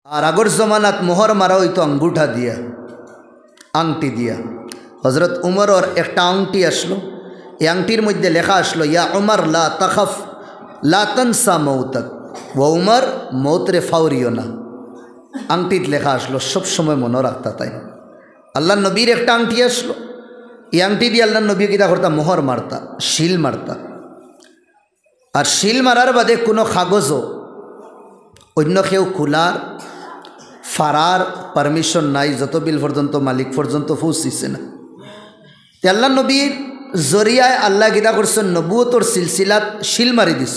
আর আগর জমানাত মোহর মারা হইতো আঙ্গুঠা দিয়া, আংটি দিয়া। হজরত উমরর একটা আংটি আসলো, এই আংটির মধ্যে লেখা আসলো, ইয়া উমর লা তাখাফ লা তানসা মৌতাক, ও উমর মৌতরে ফাউরিও না। আংটিত লেখা আসলো, সবসময় মনে রাখতা। তাই আল্লাহ নবীর একটা আংটি আসলো, এই আংটি দিয়ে আল্লাহ নবী কিতা করতা, মোহর মারতা, শিল মারতা। আর শিল মারার বাদে কোনো কাগজও অন্য কেউ খোলার ফারার পারমিশন নাই, যতবিল পর্যন্ত মালিক পর্যন্ত পৌঁছিছে না। আল্লাহ নবীর জরিয়ায় আল্লাহ গীতা করছেন, নবুয়তর সিলসিলাত শিল মারি দিছ,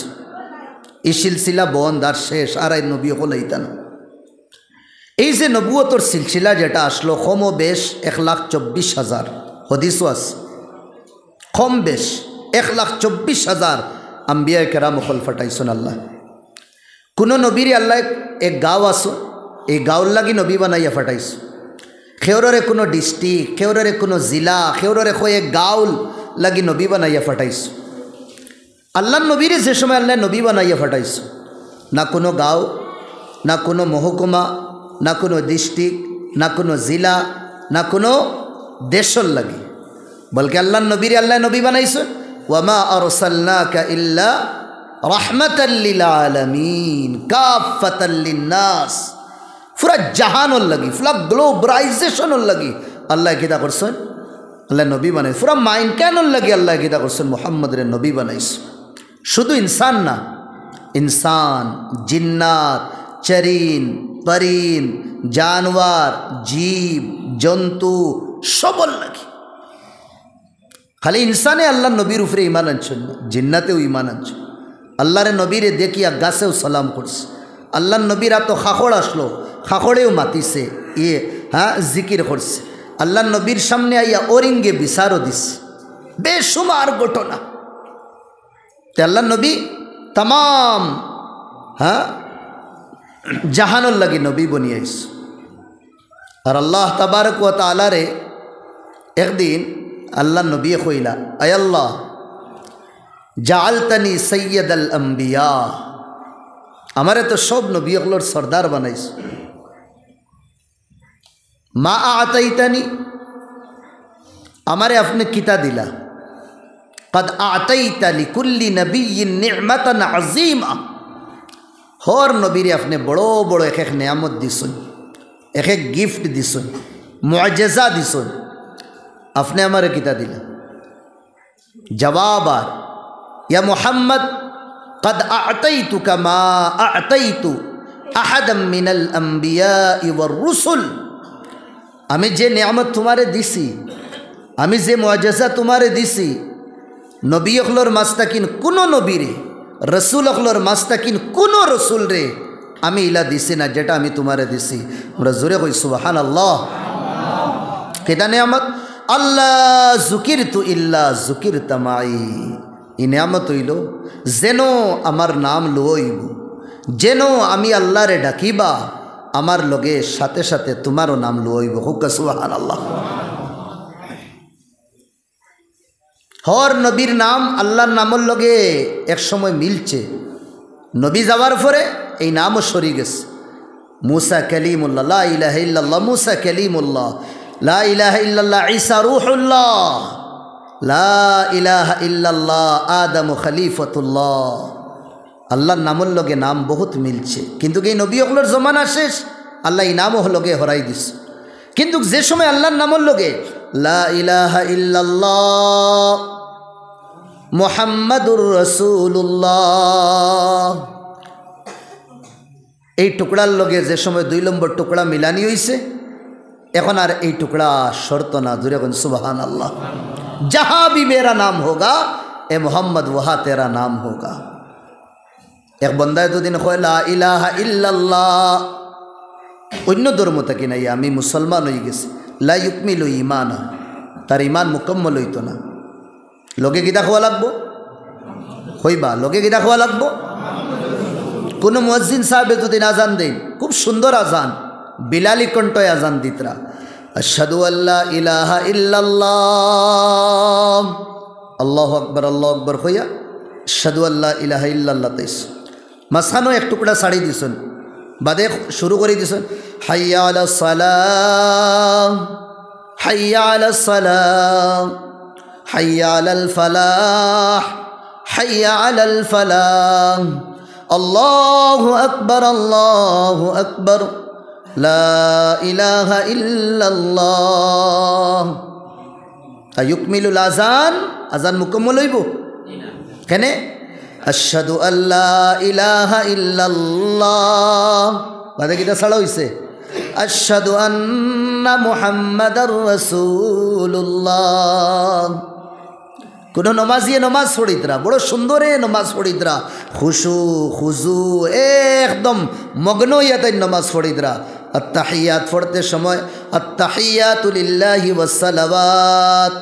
এই সিলসিলা বন্ধ আর শেষ, আর এই নবী হল ইতা না। এই যে নবুয়তর সিলসিলা যেটা আসলো, কম ও বেশ 1,24,000 হদিসও আছে, কম বেশ 1,24,000 আম্বিয়া কেরাম হল ফাটাইছেন আল্লাহ। কোনো নবীর আল্লাহ এক গাঁও আসো, এই গাঁওর লাগি নবী বানাইয়া ফাটাইছো। খেউরে কোনো ডিস্ট্রিক্ট, খেউরে কোনো জিলা, খেউরে এক গাঁওল লাগি নবী বানাইয়া ফাটাইছো। আল্লাহ নবীরে যে সময় আল্লাহ নবী বানাইয়া ফাটাইছো, না কোনো গাঁও, না কোনো মহকুমা, না কোনো ডিস্ট্রিক্ট, না কোনো জিলা, না কোনো দেশর লাগি, বলকে আল্লাহ নবীরে আল্লাহ নবী বানাইছো। ওয়ামা আরসালনাকা ইল্লা রাহমাতাল লিল আলামিন কাফাতাল লিন্নাস, পুরা জাহানোর লাগি, পুরা গ্লোবালাইজেশনের লাগি আল্লাহ কিতা করছেন, আল্লাহ নবী বানাইছে। পুরা মাইন্ড ক্যানোর লাগি আল্লাহ কিতা করছেন, মুহাম্মদের নবী বানাইছে। শুধু ইনসান না, ইনসান, জিন্নাত, চরিন, পরিন, জানোয়ার, জীব জন্তু সবর লাগি। খালি ইনসানে আল্লাহ নবীর উপরে ইমান আনছেন, জিন্নাতেও ইমান আনছেন। আল্লাহরে নবীরে দেখিয়া গাছেও সালাম করছে। আল্লাহ নবীর এত খাখড় আসলো, খাখড়েও মাতিছে, জিকির করছে। আল্লাহ নবীর সামনে আইয়া ওরিঙ্গে বিচারও দিছে, বেসুমার ঘটনা। তে আল্লাহ নবী তাম জাহানোর লাগি নবী বনিয়াইস। আর আল্লাহ তাবারক ওয়া তাআলা রে একদিন আল্লাহ নবী কইলা, আয় আল্লাহ জাআলতানি সাইয়্যিদাল আম্বিয়া, আমারে তো সব নবী হলোর সর্দার বানাইছ। মা আতাইতানি, আমারে আপনি কিতা দিলা। কদ আতাইতা লিকুল্লি নবিয়্যিন নি'মাতান আযীমা, হর নবীরে আপনি বড় বড় এক এক নিয়ামত দিছেন, এক এক গিফট দিছেন, মুআজিজা দিছেন। আপনি আমারে কিতা দিলা। জবাব আর ইয়া মুহাম্মদ কদ আতাইতুকা মা আতাইতু আহাদাম মিনাল আম্বিয়া'i ওয়ার রুসুল, আমি যে নিয়ামত তোমারে দিছি, আমি যে মুআজিজা তোমারে দিছি, নবী অখলোর মাস্তাকিন কোনো নবীরে, রসুল অখলোর মাস্তাকিন কোনো রসুল রে আমি ইলা দিছি না যেটা আমি তোমারে দিছি। আমরা জোরে কই সুবহানাল্লাহ। কেটা নিয়ামত? আল্লাহ যুকিরতু ইল্লা যুকিরতা মাই, এই নিয়ামত হইল যেন আমার নাম লইব, যেন আমি আল্লাহরে ডাকিবা আমার লগে সাথে সাথে তোমারও নাম লইব। হুক্কা সুবহানাল্লাহ। হর নবীর নাম আল্লাহর নামের লগে এক সময় মিলছে, নবী যাওয়ার পরে এই নামও সরি গেছে। মুসা কালিমুল্লাহ, লা ইলাহা ইল্লাল্লাহ মুসা কালিমুল্লাহ, লা ইলাহা ইল্লাল্লাহ ঈসা রূহুল্লাহ, লা ইলাহা ইল্লাল্লাহ আদম খলিফাতুল্লাহ। আল্লাহর নামের লগে নাম বহুত মিলছে, কিন্তু এই নবী হলোর জমানা শেষ, আল্লাহ এই নামও লগে হরাই দিস। কিন্তু যে সময় আল্লাহর নামের লগে লা ইলাহা ইল্লাল্লাহ মুহাম্মাদুর রাসূলুল্লাহ এই টুকরার লগে যে সময় 2 নম্বর টুকরা মিলানি হইছে, এখন আর এই টুকরা শর্ত না। জুরে বলেন সুবহানাল্লাহ। जहाँ भी मेरा नाम होगा ए मोहम्मद वहाँ तेरा नाम होगा। एक बंदा तो दिन खोए ला इलाहा इल्लल्लाह, অন্য ধর্ম থাকি নাই, আমি মুসলমান হয়ে গেছি, লা ইউকমিলু ঈমানা, তার ঈমান মুকম্মল হইতো না। লোকে কিতা খোয়া লাগবো, হইবা লোকে কিতা খোয়া লাগবো। কোনো মুয়াজ্জিন সাহেব যদি আজান দেন, খুব সুন্দর আজান, বিলালি কণ্ঠয় আজান দিতরা, আশহাদু আল্লা ইলাহা ইল্লাল্লাহ, আল্লাহু আকবার হইয়া আশহাদু আল্লা ইলাহা ইল্লাল্লাহ তাইস। মাঝখানেও এক টুকরা শাড়ি দিছেন, বাদে শুরু করে দিয়েছেন হাইয়া আলাস সালাম, হাইয়া আলাস সালাম, হাইয়া আলাল ফালাহ, হাইয়া আলাল ফালাহ, আল্লাহু আকবার, আল্লাহু আকবার, লা ইলাহা ইল্লাল্লাহ। আয়ুকমিলুল আজান, আজান মুকম্মল হইব কেনে? আশহাদু আল্লা ইলাহা ইল্লাল্লাহ, বাদে কিটা ছাড়া হইছে আশহাদু আন্না মুহাম্মাদার রাসূলুল্লাহ। কোনো নমাজিয়ে নমাজ পড়িতরা বড় সুন্দরে নমাজ পড়িতরা, খুশু খুজু একদম মগ্ন ইয়াতে নমাজ পড়িতরা। আত্তাহিয়াত পড়তে সময় আত্তাহিয়াতু লিল্লাহি ওয়াস সালাওয়াত,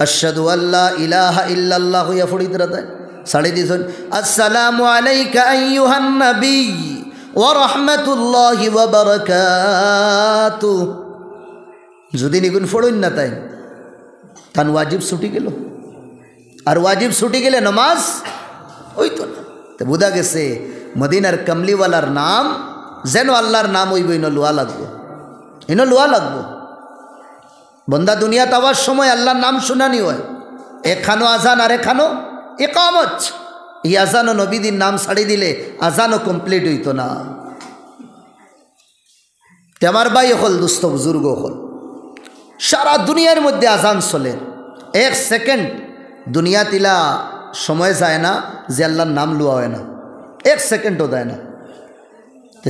আশহাদু আল্লা ইলাহা ইল্লাল্লাহ ইয়া পড়িতরা। তাই সাড়ে দিছেন আসসালামু আলাইকা আইয়ুহান নবী ওয়া রাহমাতুল্লাহি ওয়া বারাকাতুহু। যদি নিগুন পড়ুন না তাই তান ওয়াজিব ছুটি গেল, আর ওয়াজিব ছুটি গেলে নমাজ হইতো না। তো বুঝা গেছে মদিনার কমলিওয়ালার নাম যেন আল্লাহর নাম হইব, ইনো লোয়া লাগবো, ইনো লোয়া লাগবো। বন্দা দুনিয়া তাওয়ার সময় আল্লাহর নাম শুনানি হয়, এখানো আজান আর এখানো ইকামত। এই আজান ও নবীদের নাম ছাড়ি দিলে আজানও কমপ্লিট হইতো না। আমার ভাই হল দুস্থ বুজুর্গ হল, সারা দুনিয়ার মধ্যে আজান চলে, এক সেকেন্ড দুনিয়া তিলা সময় যায় না যে আল্লাহর নাম লুয়া হয় না, এক সেকেন্ডও দেয় না।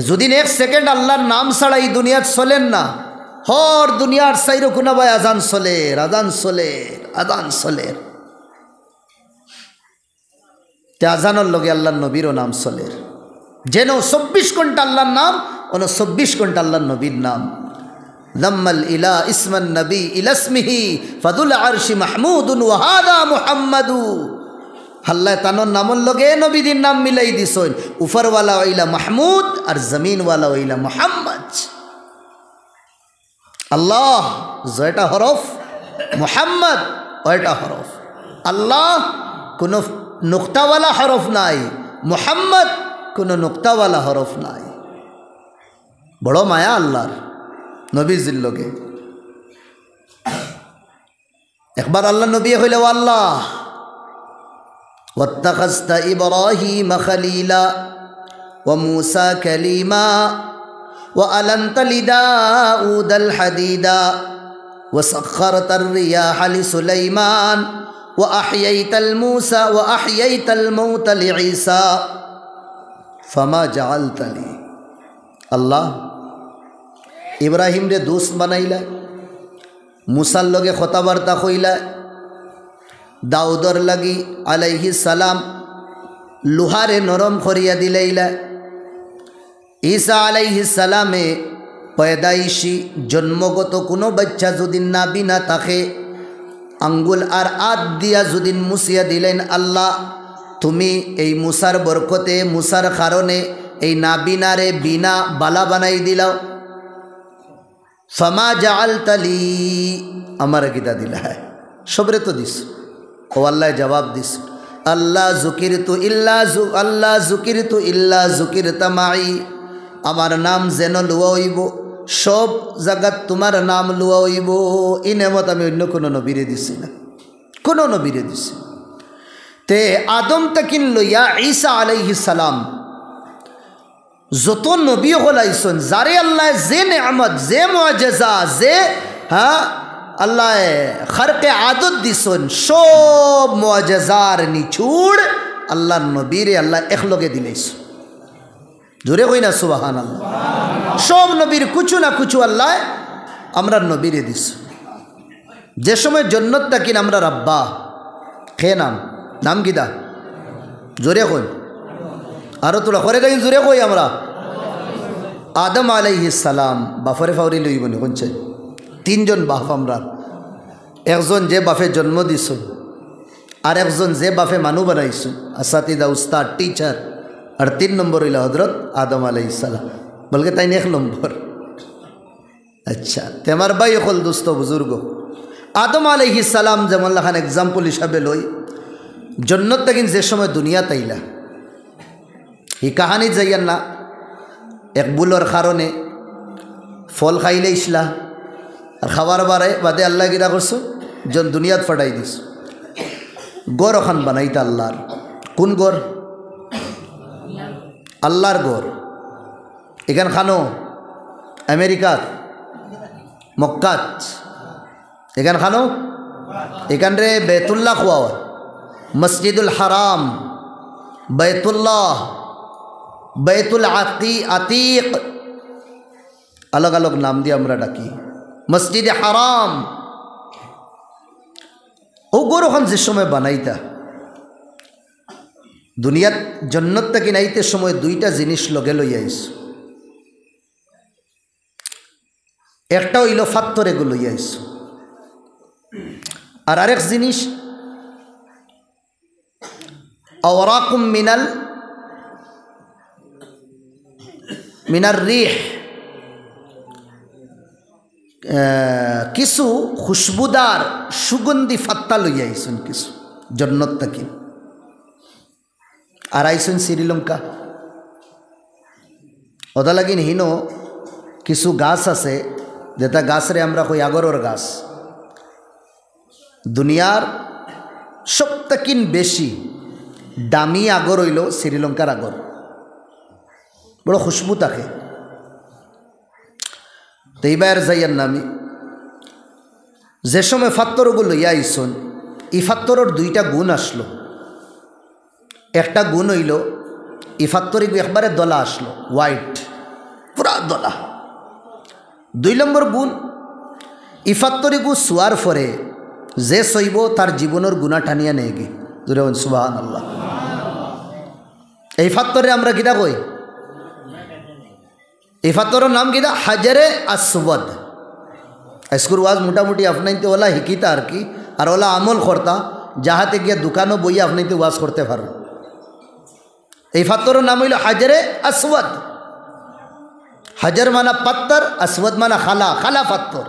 যদি এক সেকেন্ড আল্লাহর নাম ছাড়া এই দুনিয়াত চলেন না, হর দুনিয়ার সাইরো কোনা ভাই আজান চলের, আজান চলের, আজান চলের। তে আজানোর লগে আল্লাহর নবীরও নাম চলের, যেন 24 ঘন্টা আল্লাহর নাম, অন 24 ঘন্টা আল্লাহর নবীর নাম। যাম্মাল ইলা ইসমান নবী ইলাসমিহি ফাদুল আরশি মাহমুদুন ওয়া হাদা মুহাম্মাদু। আল্লাহ তানোর নামর লগে নবীদের নাম মিলাই দিছেন, উপরওয়ালা হইলা মাহমুদ আর জমিনওয়ালা হইলা মুহাম্মদ। আল্লাহ জয়টা হরফ, মুহাম্মদ ওইটা হরফ। আল্লাহ কোনো নুক্তাওয়ালা হরফ নাই, মুহাম্মদ কোনো নুক্তাওয়ালা হরফ নাই। বড় মায়া আল্লাহর নবীজির লোকে। একবার আল্লাহ নবী হইলে ও আল্লাহ ওয়াত্তাখাযতা ইব্রাহিমা খলীলা ওয়া মূসা কালীমা ওয়া আলানতা লিদাউদাল হাদীদা ওয়া সাখখারতার রিয়াহা লিসুলাইমান ওয়া আহইয়াইতাল মূসা ওয়া আহইয়াইতাল মাউতা লিঈসা ফামা জাআলতা লি। আল্লাহ ইব্রাহিম রে দোস্ত বানাইলা, মুসার লগে কথাবার্তা কইলা, দাউদর লাগি আলাইহিস সালাম লোহারে নরম করিয়া দিলাইলা, ঈসা আলাইহিস সালামে পয়দাইশি জন্মগত কোনো বাচ্চা যদি নাবি না থাকে, আঙ্গুল আর আদ দিয়া যদি মুছিয়া দিলেন, আল্লাহ তুমি এই মুসার বরকতে, মুসার কারণে এই নাবিনারে বিনা বালা বানাই দিলাও। ফামা জাআলতা লি, আমার গীতা দিলা হ্যাঁ সবরে তো দিস। ও আল্লাহ জবাব দিস, আল্লাহ যুকিরতু ইল্লা আল্লাহ যুকিরতু ইল্লা যুকিরতা মাই। আমার নাম যেন লুয়া হইব, সব জায়গাত তোমার নাম লুয়া হইব। এই নেমত আমি অন্য কোনো নবীরে দিছি না, কোনো নবীরে দিছি। তে আদম তাকিন লইয়া ঈসা আলাইহিস সালাম যত নবী হল আইসন, যারে আল্লাহ যে নেয়ামত, যে মুআজিজা, যে আল্লাহ খারকে আদত দিছন, সব মুআজিজার নিচুড় আল্লাহর নবীরে আল্লাহ একলগে দিলাইছ। জোরে কই না সুবহানাল্লাহ। সব নবীর কুচু না কুচু আল্লাহ আমরা নবীরে দিছ। যে সময় জন্নত তাকিন আমরা রাব্বা খে নাম, নাম কিদা জোরে কই, আরো তোরা করে দেখি জোরে কই আমরা। আদম আলাইহিস সালাম বাফরে ফাউরি লইব নি কোনছে? তিনজন বাপ আমরা, একজন যে বাপে জন্ম দিছ, আর একজন যে বাপে মানু বানাইছ, আসাতিদা উস্তাদ টিচার, আর 3 নম্বর হইল হজরত আদম আলাইহিস সালাম। বলকে তাই 1 নম্বর। আচ্ছা তেমার ভাই হল দোস্ত বুজুর্গ, আদম আলাইহিস সালাম যেমন খান এক্সাম্পল হিসাবে লই, জন্নত তাকিন যে সময় দুনিয়া তাইলা, এই কাহানি যাইয়ান না এক বুলোর কারণে ফল খাইলে ইসলা আর খাবার বাদে আল্লাহ কিরা করছো জন দুনিয়াত ফাটাই দিস গড় ওখান বানাইতা আল্লাহর কোন গড় আল্লাহর গড় এখান খানো আমেরিকাত মক্কাত এখান খানো এখান রে বেতুল্লাহ খুয়া মসজিদুল হারাম बैतुल्लाह बैतुल आतीक अलग अलग नाम दिए আমরা ডাকি মসজিদ হারাম ওগর ওখান যে সময় বানাইতা দুনিয়াত জন্নত থেকে নাইতে সময় দুইটা জিনিস লগে লই আইস একটা হইল ফাত্তর এগুলো লই আইস আর আরেক জিনিস আওরাকুম মিনার রিহ কিছু খুশবুদার সুগন্ধি ফাত্তা লইয়া আইসুন কিছু জন্নত থাকি আর আইসুন শ্রীলঙ্কা ওদা লাগিন হিনো কিছু গাছ আছে যেটা গাছরে আমরা কই আগরর গাছ দুনিয়ার সবথেকে বেশি দামি আগর হইল শ্রীলঙ্কার আগর বড় খুশবু থাকে তো এইবার যাইয়ার নামি যে সময় ফাত্তরগুলো লইয়া আইসন এই ফাত্তরের দুইটা গুণ আসলো একটা গুণ হইল এই ফাত্তরিগু একবারে দলা আসলো হোয়াইট পুরা দলা দুই নম্বর গুণ এই ফাত্তরিগু শোয়ার পরে যে সইব তার জীবনের গুণা টানিয়া নেই গে দূরে সুবহানাল্লাহ এই ফাত্তরে আমরা কিটা কই এই ফাত্তরের নাম কিটা হাজারে আসওয়াদ আজকুর ওয়াজ মোটামুটি আপনাইতে ওলা হিকিতা আর কি আর ওলা আমল করতা যাহাতে গিয়া দোকানও বইয়া আপনাইতে ওয়াজ করতে পারেন এই ফাত্তরের নাম হইল হাজারে আসওয়াদ হাজার মানা পাত্তর আসওয়াদ মানা খালা খালা ফাত্তর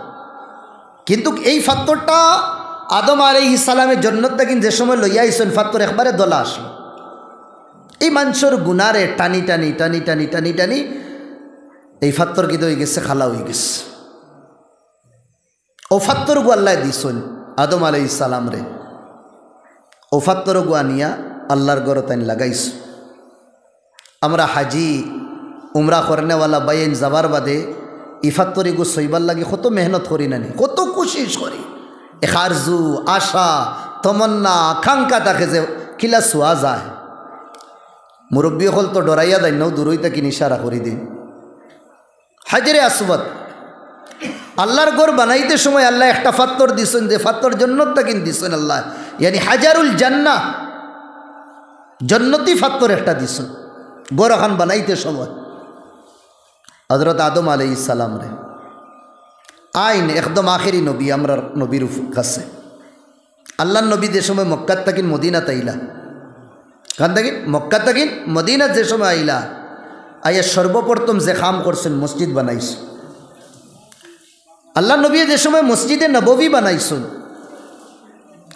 কিন্তু এই ফাত্তরটা আদম আলাইহিস সালামের জন্নত থেকে যে সময় লইয়া আইসেন ফাত্তর একবারে দলা আসলো এই মানুষের গুনারে টানি টানি টানি টানি টানি টানি এই ফাত্তর কিন্তু হয়ে গেছে খালা হয়ে গেছে ও ফাত্তর গু আল্লাহ দিছেন আদম আলাইহিস সালাম রে ও ফাত্তর গু আনিয়া আল্লাহর ঘরে তাই লাগাইছ আমরা হাজি উমরা করনেওয়ালা বাইন যাবার বাদে ইফাত্তরি গু সইবার লাগে কত মেহনত করি নানি কত কোশিশ করি এক আরজু আশা তমন্না আকাঙ্ক্ষা থাকে যে কিলা শোয়া যায় মুরব্বী হল তো ডরাইয়া দেয় নৌ দূরইতা কি ইশারা করি দিন হাজরে আসওয়াদ আল্লাহর ঘর বানাইতে সময় আল্লাহ একটা ফাত্তর দিছেন যে ফাত্তর জন্নত তাকিন দিছেন আল্লাহ ইয়ানি হাজারুল জান্নাহ জন্নতি ফাত্তর একটা দিছেন ঘর এখন বানাইতে সময় হযরত আদম আলাইহিস সালাম রে আইন একদম আখেরি নবী আমরা নবীর কাছে আল্লাহর নবী যে সময় মক্কাত তাকিন মদিনা তাইলা কান তাকিন মক্কাত তাকিন মদিনা যে সময় আইলা আইয়া সর্বপ্রথম যে কাম করছেন মসজিদ বানাইছে আল্লাহ নবী যে সময় মসজিদে নববী বানাইছেন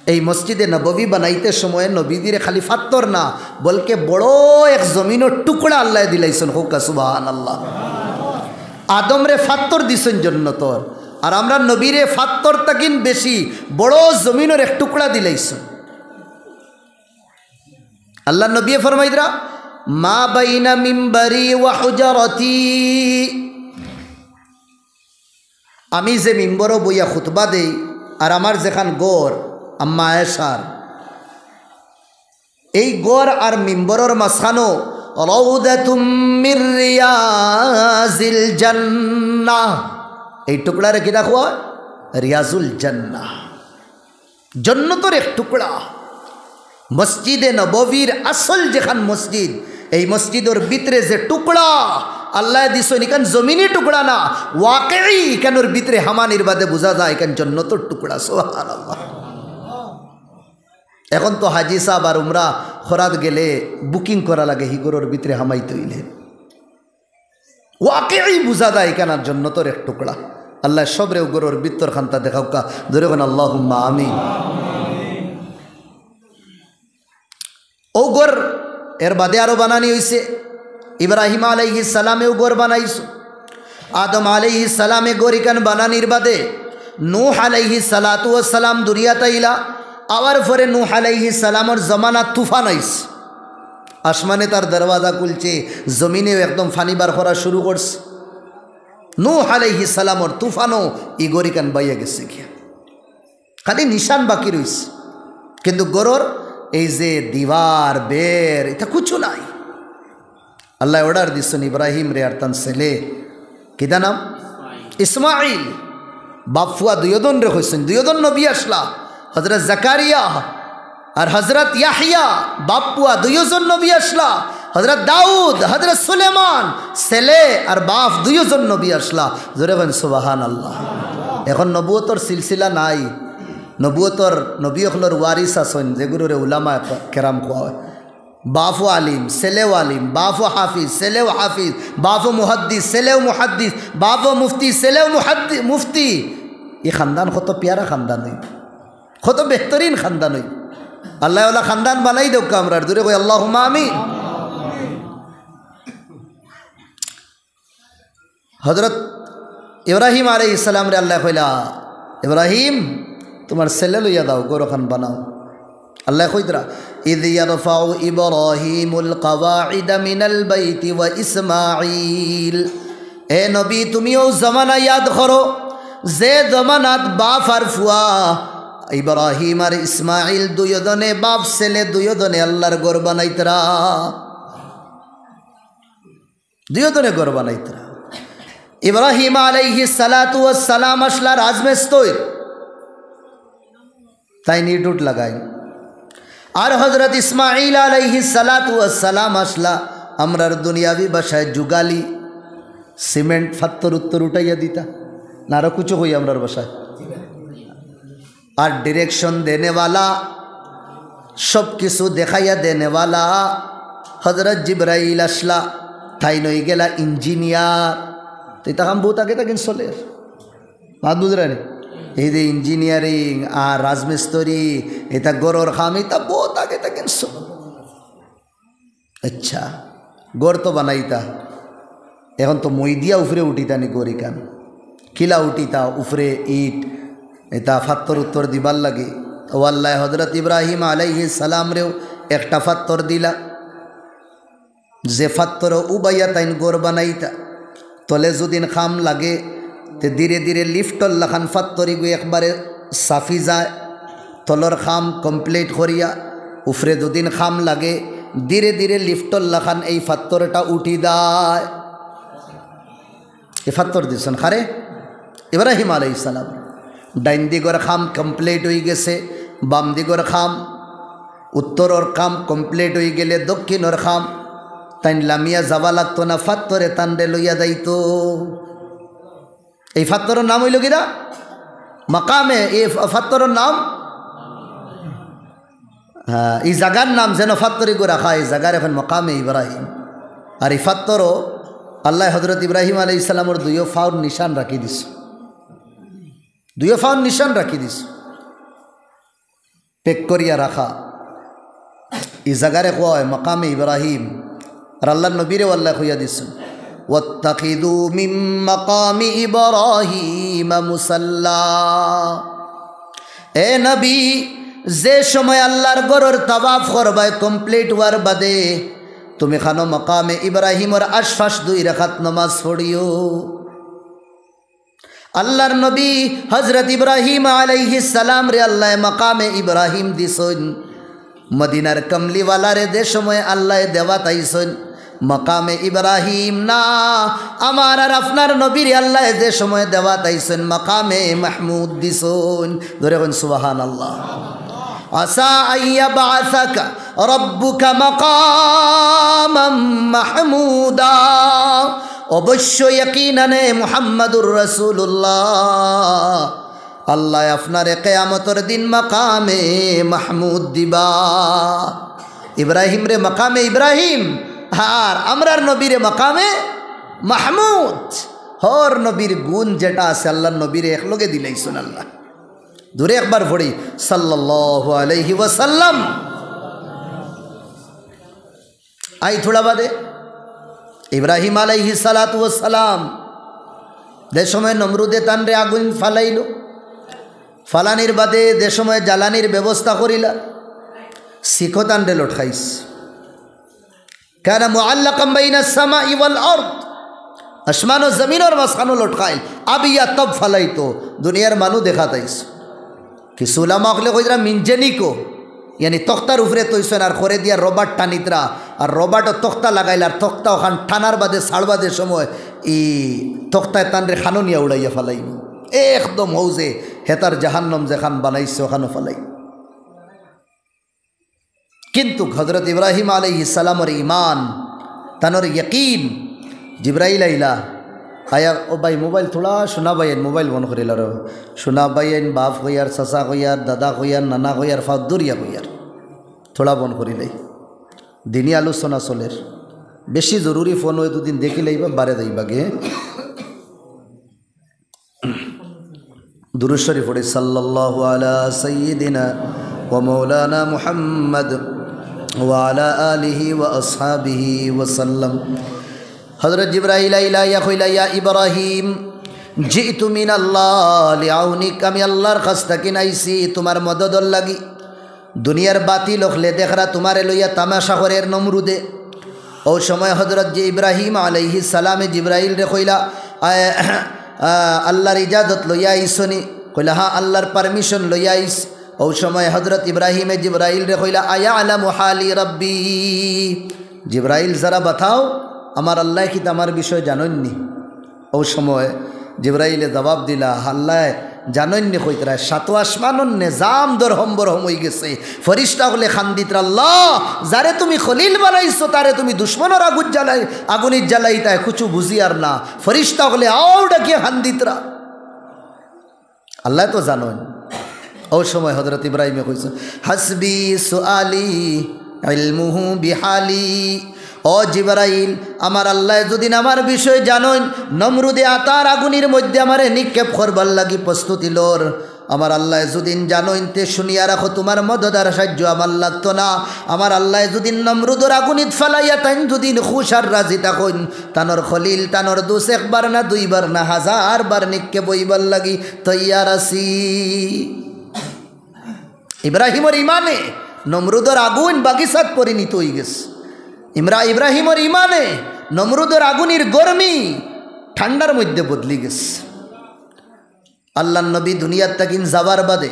এই মসজিদে নববী বানাইতে সময় নবীদিরে খালি ফাত্তর না বলকে বড় এক জমিনের টুকরা আল্লাহ দিলাইছেন হোকা সুবহানাল্লাহ আদম রে ফাত্তর দিছেন জন্নতর আর আমরা নবীরে ফাত্তর তাকিন বেশি বড় জমিনের এক টুকরা দিলাইছেন আল্লাহ নবী ফরমাইদরা মা বাইনা মিম্বারি ওয়া হুজরাতি আমি যে মিম্বরও বইয়া খুতবা দেই আর আমার যেখান গড় আম্মা আয়েশার এই গড় আর মিম্বরের মাঝখানো রাউদাতুম মির রিয়াজিল জান্নাহ এই টুকরারে কি দেখো রিয়াজুল জান্নাহ জন্নতের এক টুকরা মসজিদে নববীর আসল যেখান মসজিদ এই মসজিদের ভিতরে যে টুকরা আল্লাহ দিছেন এখান জমিনি টুকরা না ওয়াকিই এখানের ভিতরে হামানির বাদে বোঝা যায় এখান জন্নতের টুকরা সুবহানাল্লাহ এখন তো হাজি সাহেব আর উমরা খরাত গেলে বুকিং করা লাগে হিগরের ভিতরে হামাইতে হইলে ওয়াকিই বোঝা যায় এখানের জন্নতের এক টুকরা আল্লাহ সবরে উগরের ভিতর খান্তা দেখাও কা ধরে কোন আল্লাহুম্মা আমিন ওগর এর বাদে আরো বানানি হয়েছে ইব্রাহিম আলাইহিস সালামেও গড় বানাইছো, আদম আলাইহিস সালামে গড়িকান বানানির বাদে নূহ আলাইহিস সালাতু ওয়াস সালাম দুনিয়াত আইলা। আওয়ার পরে নূহ আলাইহিস সালামের জমানা তুফান আইস, আসমানে তার দরওয়াজা খুলছে, জমিনেও একদম ফানি বার করা শুরু করছে। নূহ আলাইহিস সালামের তুফানও ই গড়িকান বাইয়া গেছে গিয়া, খালি নিশান বাকি রইছে, কিন্তু গরর এই যে দিবার বের এটা কিছু নাই। আল্লাহ অর্ডার দিচ্ছেন ইব্রাহিম রে আর তান ছেলে কিদা নাম ইসমাইল, বাপফুয়া দুইজন রে হয়েছেন, দুইজন নবী আসলা, হজরত জাকারিয়া আর হজরত ইয়াহিয়া, বাপুয়া দুইজন নবী আসলা, হজরত দাউদ হজরত সুলেমান, ছেলে আর বাপ দুইজন নবী আসলা। জোরে বলেন সুবহানাল্লাহ। এখন নবুয়তর সিলসিলা নাই, নবুয়তর নবী হলর ওয়ারিস আছেন যেগুলোরে উলামা কেরাম কোয়া হয়। বাপও আলিম, ছেলেও আলিম, বাপও হাফিজ, ছেলেও হাফিজ, বাপও মুহাদ্দিস, ছেলেও মুহাদ্দিস, বাপও মুফতি, ছেলেও মুফতি। এই খানদান কত প্যারা খানদান হই, কত বেহতরিন খানদান হই। আল্লাহ ওলা খানদান বানাই দেব আমরা, দূরে কই আল্লাহুম্মা আমিন। হজরত ইব্রাহিম আলাইহিস সালাম রে আল্লাহ কইলা, ইব্রাহিম তোমার ছেলে লইয়া দাও, গরখান বানাও। আল্লাহ কইতরা ইয ইয়ারফাউ ইব্রাহিমুল কওয়াইদা মিনাল বাইতি ওয়া ইসমাঈল। এ নবী তুমিও জামানা ইয়াদ করো যে জামানাত বাপ আর ফুয়া ইব্রাহিম আর ইসমাইল দুইজনে বাপ ছেলে দুইজনে আল্লাহর ঘর বানাইতরা, দুইজনে ঘর বানাইতরা। ইব্রাহিম আলাইহিস সালাতু ওয়াস সালাম আসলা রাজমেস্তই তাই নিটুট লাগাই, আর হজরত ইসমাইল আলাইহিস সালাতু ওয়াস সালাম আসলা আমরার দুনিয়াবি বাসায় যুগালি সিমেন্ট ফাত্তর উত্তর উঠাইয়া দিতা না, আরো কুচো হই আমরার বাসায়। আর ডিরেকশন দেনেওয়ালা সব কিছু দেখাইয়া দেনেওয়ালা হজরত জিব্রাইল আসলা, তাই নই গেলা ইঞ্জিনিয়ার। তো এটা কাম বহুত আগে থাকেন চলে মাত বুঝরানি, এই যে ইঞ্জিনিয়ারিং আর রাজমিস্ত্রি এটা গড়র খাম এটা বহুত আগে থাকেন। আচ্ছা গড় তো বানাইতা, এখন তো মই দিয়া উফরে উঠিতা নি গড়িকান, কিলা উঠিতা উফরে ইট এটা ফাত্তর উত্তর দিবার লাগে। তো আল্লাহ হজরত ইব্রাহিম আলাইহিস সালাম রেও একটা ফাত্তর দিলা, যে ফাত্তর উবাইয়া তাইন গড় বানাইতা। তলে যদিন খাম লাগে তে ধীরে ধীরে লিফটর লাখান ফাত্তরি গিয়ে একবারে সাফি যায়, তলর খাম কমপ্লিট করিয়া। উফরে যদিন খাম লাগে ধীরে ধীরে লিফটর লাখান এই ফাত্তরটা উঠি দেয়। এ ফাত্তর দিয়েছেন খারে ইব্রাহিম আলাইহিস সালাম। ডাইন দিগর খাম কমপ্লিট হয়ে গেছে, বাম দিগর খাম, উত্তরর খাম কমপ্লিট হয়ে গেলে দক্ষিণর খাম তাইন লামিয়া যাবা লাগতো না, ফাত্তরে তান্ডে লইয়া যাইতো। এই ফাত্তরের নাম হইল কিনা মাকামে, এই ফাত্তরের নাম হ্যাঁ, এই জাগার নাম যেন ফাত্তরি করে রাখা, এই জাগার এখন মাকামে ইব্রাহিম। আর এই ফাত্তরও আল্লাহ হজরত ইব্রাহিম আলাইহিস সালামের দুইও ফাউর নিশান রাখি দিস, দুইও ফাউর নিশান রাখি দিস পেক করিয়া রাখা। এই জাগারে কয় মাকামে ইব্রাহিম। আর আল্লাহ নবীরেও আল্লাহ কইয়া দিছেন ওয়াত্তাখিযু মিন মাকামি ইব্রাহিম মুসাল্লা। এ নবী যে সময় আল্লাহর ঘরের তাওয়াফ করবাই কমপ্লিট হওয়ার বাদে তুমি খানো মাকামে ইব্রাহিমের আশপাশ 2 রাকাত নামাজ পড়িও। আল্লাহর নবী হযরত ইব্রাহিম আলাইহিস সালাম রে আল্লাহ মাকামে ইব্রাহিম দিছেন। মদিনার কমলিওয়ালারে যে সময় আল্লাহ দেওয়া তাইছেন মাকামে ইব্রাহিম না, আমার আর আপনার নবীর আল্লাহ যে সময় দেওয়া তাইছেন মাকামে মাহমুদ দিছেন। ধরে কোন সুবহানাল্লাহ। আসা আইয়া বাসাকা রব্বুকা মাকামাম মাহমুদা। অবশ্যই ইয়াকিনানে মুহাম্মাদুর রাসূলুল্লাহ, আল্লাহ আপনারে কিয়ামতের দিন মাকামে মাহমুদ দিবা। ইব্রাহিম রে মাকামে ইব্রাহিম, আর আমরার নবীরে মাকামে মাহমুদ। হর নবীর গুণ যেটা আছে আল্লাহর নবীরে একলগে দিলাইছেন আল্লাহ। দূরে একবার পড়ি সাল্লাল্লাহু আলাইহি ওয়াসাল্লাম। আই থোড়া বাদে ইব্রাহিম আলাইহিস সালাতু ওয়াস সালাম যে সময় নমরুদে তানরে আগুন ফালাইল, ফালানির বাদে যে সময় জ্বালানির ব্যবস্থা করিলা, শিখো তানরে লটকাইস। কানা মুআল্লাকাম বাইনাস সামাই ওয়াল আরদ, আসমান ও জমিনের মাঝখানে লটকাইল। আবিয়া তব ফালাইতো দুনিয়ার মানু দেখা তাইস। কিছু উলামা হলে কইরা মিনজেনিকো ইয়ানি তক্তার উপরে তৈছেন আর করে দিয়া রবার্ট টানিতরা, আর রবার্টও তক্তা লাগাইল, আর তক্তা ওখান টানার বাদে ছাড়বাদের সময় ই তক্তায় তানরে খানো নিয়ে উড়াইয়া ফালাইল। একদম হৌজে হেতার জাহান্নম যেখান বানাইছে ওখানে ফালাই। কিন্তু হযরত ইব্রাহিম আলাইহিস সালামের ঈমান, তানোর यकीन, जिब्राइल आइला आया ओ भाई मोबाइल थोड़ा सुना भाईन, मोबाइल बंद करिला रो सुना भाईन, बाप को यार, ससा को यार, दादा को यार, नाना को यार, फादुरिया को यार थोड़ा बंद करिलाई। दिनी आलोचना चलेर बेशी जरूरी फोन हो दुदिन देखी लाइबा बारे दाइबा गे दुरूद शरीफ पढ़े सल्लल्लाहु अला सय्यिदिना व मौलाना मुहम्मद व अला आलिहि व अस्हाबिहि व सल्लम। हज़रत जिब्राइल आइला या कइला या इब्राहिम जितु मिनाल्लाह लिआउनिक, आमी आल्लाहर काछ थाকি আইছি তোমার মদদর লাগি। দুনিয়ার বাতিল হলে দেখরা তোমারে লইয়া তামাশা করের নমরুদে। ও সময় হযরত যে ইব্রাহিম আলাইহিস সালামে জিব্রাইল রে কইলা আল্লাহর ইজাজত লইয়া আইছনি? কইলা হ্যাঁ, আল্লাহর পারমিশন লইয়া আইছ। ও সময় হযরত ইব্রাহিমে জিব্রাইল রে কইলা আয়া আলামু হালি রব্বি, জিব্রাইল যারা বাতাও আমার আল্লাহ কি আমার বিষয় জানেননি? ও সময় জিব্রাইলে জবাব দিলা আল্লাহ জানেননি কইতরা সাত আসমানন নিজাম দরহম হয়ে গেছে। ফেরেশতা হলে খান্দিতরা আল্লাহ যারে তুমি খলিল বানাইছো তারে তুমি দুশমনের আগুনিত জ্বালাই তাই কিছু বুঝি আর না। ফেরেশতা হলে আও ডাকিয়ে খান্দিতরা আল্লাহ তো জানেন। ও সময় হযরত ইব্রাহিমে কইছে হাসবি সুআলি ইলমুহু বিহালি, ও জিব্রাইল আমার আল্লাহ যদি আমার বিষয় জানেন, নমরুদে আতার আগুনের মধ্যে আমারে নিক্ষেপ করবার লাগি প্রস্তুতি লোর, আমার আল্লাহ যদি জানেন তে শুনিয়া রাখো তোমার মদদার সাহায্য আমার লাগতো না। আমার আল্লাহ যদি নমরুদর আগুনিত ফালাইয়া তাইন যদি খুশ আর রাজি থাকুন, তানোর খলিল তানোর দোষ একবার না দুইবার না 1000 বার নিক্ষেপ হইবার লাগি তৈয়ার আছি। ইব্রাহিমের ইমানে নমরুদর আগুন বাগিচাত পরিণত হয়ে গেছে। ইব্রাহিমের ইমানে নমরুদের আগুনের গরমি ঠান্ডার মধ্যে বদলি গেছে। আল্লাহ নবী দুনিয়ার তাকিন যাবার বাদে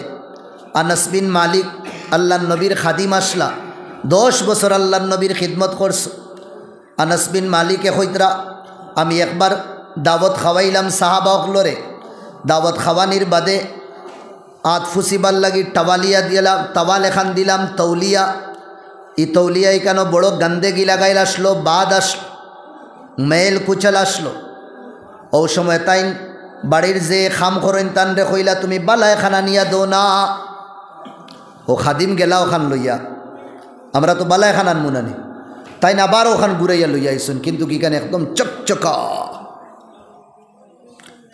আনাস বিন মালিক আল্লাহ নবীর খাদিম আসলা, 10 বছর আল্লাহ নবীর খিদমত করছে। আনাস বিন মালিকে কইতরা আমি একবার দাওয়াত খাওয়াইলাম সাহাবা অকলরে, দাওয়াত খাওয়ানির বাদে আত ফুসিবার লাগি টাওয়ালিয়া দিলাম, তাওয়াল এখান দিলাম তৌলিয়া। ই তৌলিয়া কেন বড় গন্দেগি লাগাইল আসলো, বাদ আসলো, মেল কুচল আসলো। ও সময় তাই বাড়ির যে খাম করেন তান রে কইলা তুমি বালায় খানা নিয়া দো না। ও খাদিম গেলা ওখান লইয়া, আমরা তো বালায় খানান মুনানি, তাই না আবার ওখান ঘুরাইয়া লইয়া আইসুন। কিন্তু কি কেন একদম চকচকা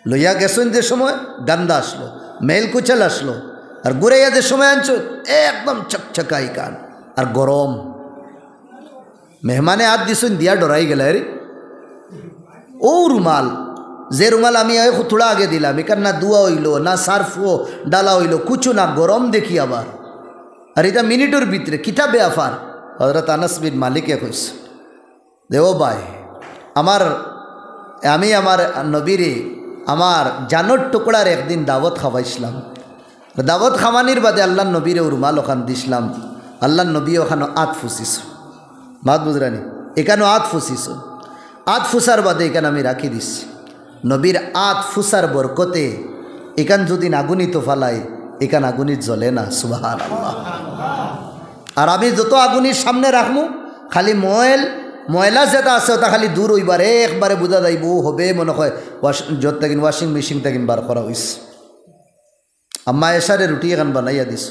লইয়া গেছেন যে সময় গান্দা আসলো, মেল কুচল আসলো, আর ঘুরাইয়া যে সময় আনছো একদম চকচকাই কান আর গরম। মেহমানে হাত দিছুন দিয়া ডরাই গেল রে। ও রুমাল যে রুমাল আমি থোড়া আগে দিলাম এখান না দুয়া হইল না সার্ফও ডালা হইল কুচু না, গরম দেখি আবার। আর এটা মিনিটের ভিতরে কিতাবে আফার হযরত আনাস বিন মালিকে কইছে দেও ভাই আমি আমার নবীরে আমার জানোর টুকরার একদিন দাওয়াত খাওয়াইছিলাম। দাওয়াত খাওয়ানির বাদে আল্লাহ নবীরে রুমাল ওখান দিছিলাম, আল্লাহ নবী ওখানে আত ফুসিস মাত বুঝরানি, এখানেও আত ফুসিস। আত ফুসার বাদে এখানে আমি রাখি দিছি। নবীর আত ফুসার বরকতে এখান যদি আগুনিত ফালাই এখান আগুনিত জ্বলে না, সুবহানাল্লাহ। আর আমি যত আগুনির সামনে রাখমু খালি ময়লা যেটা আছে ওটা খালি দূর হইবার একবারে বোঝা যাইব হবে মনে হয় যত থাকেন ওয়াশিং মেশিন থাকেন বার করা হয়েছে। আম্মা এসারে রুটি এখান বানাইয়া দিস,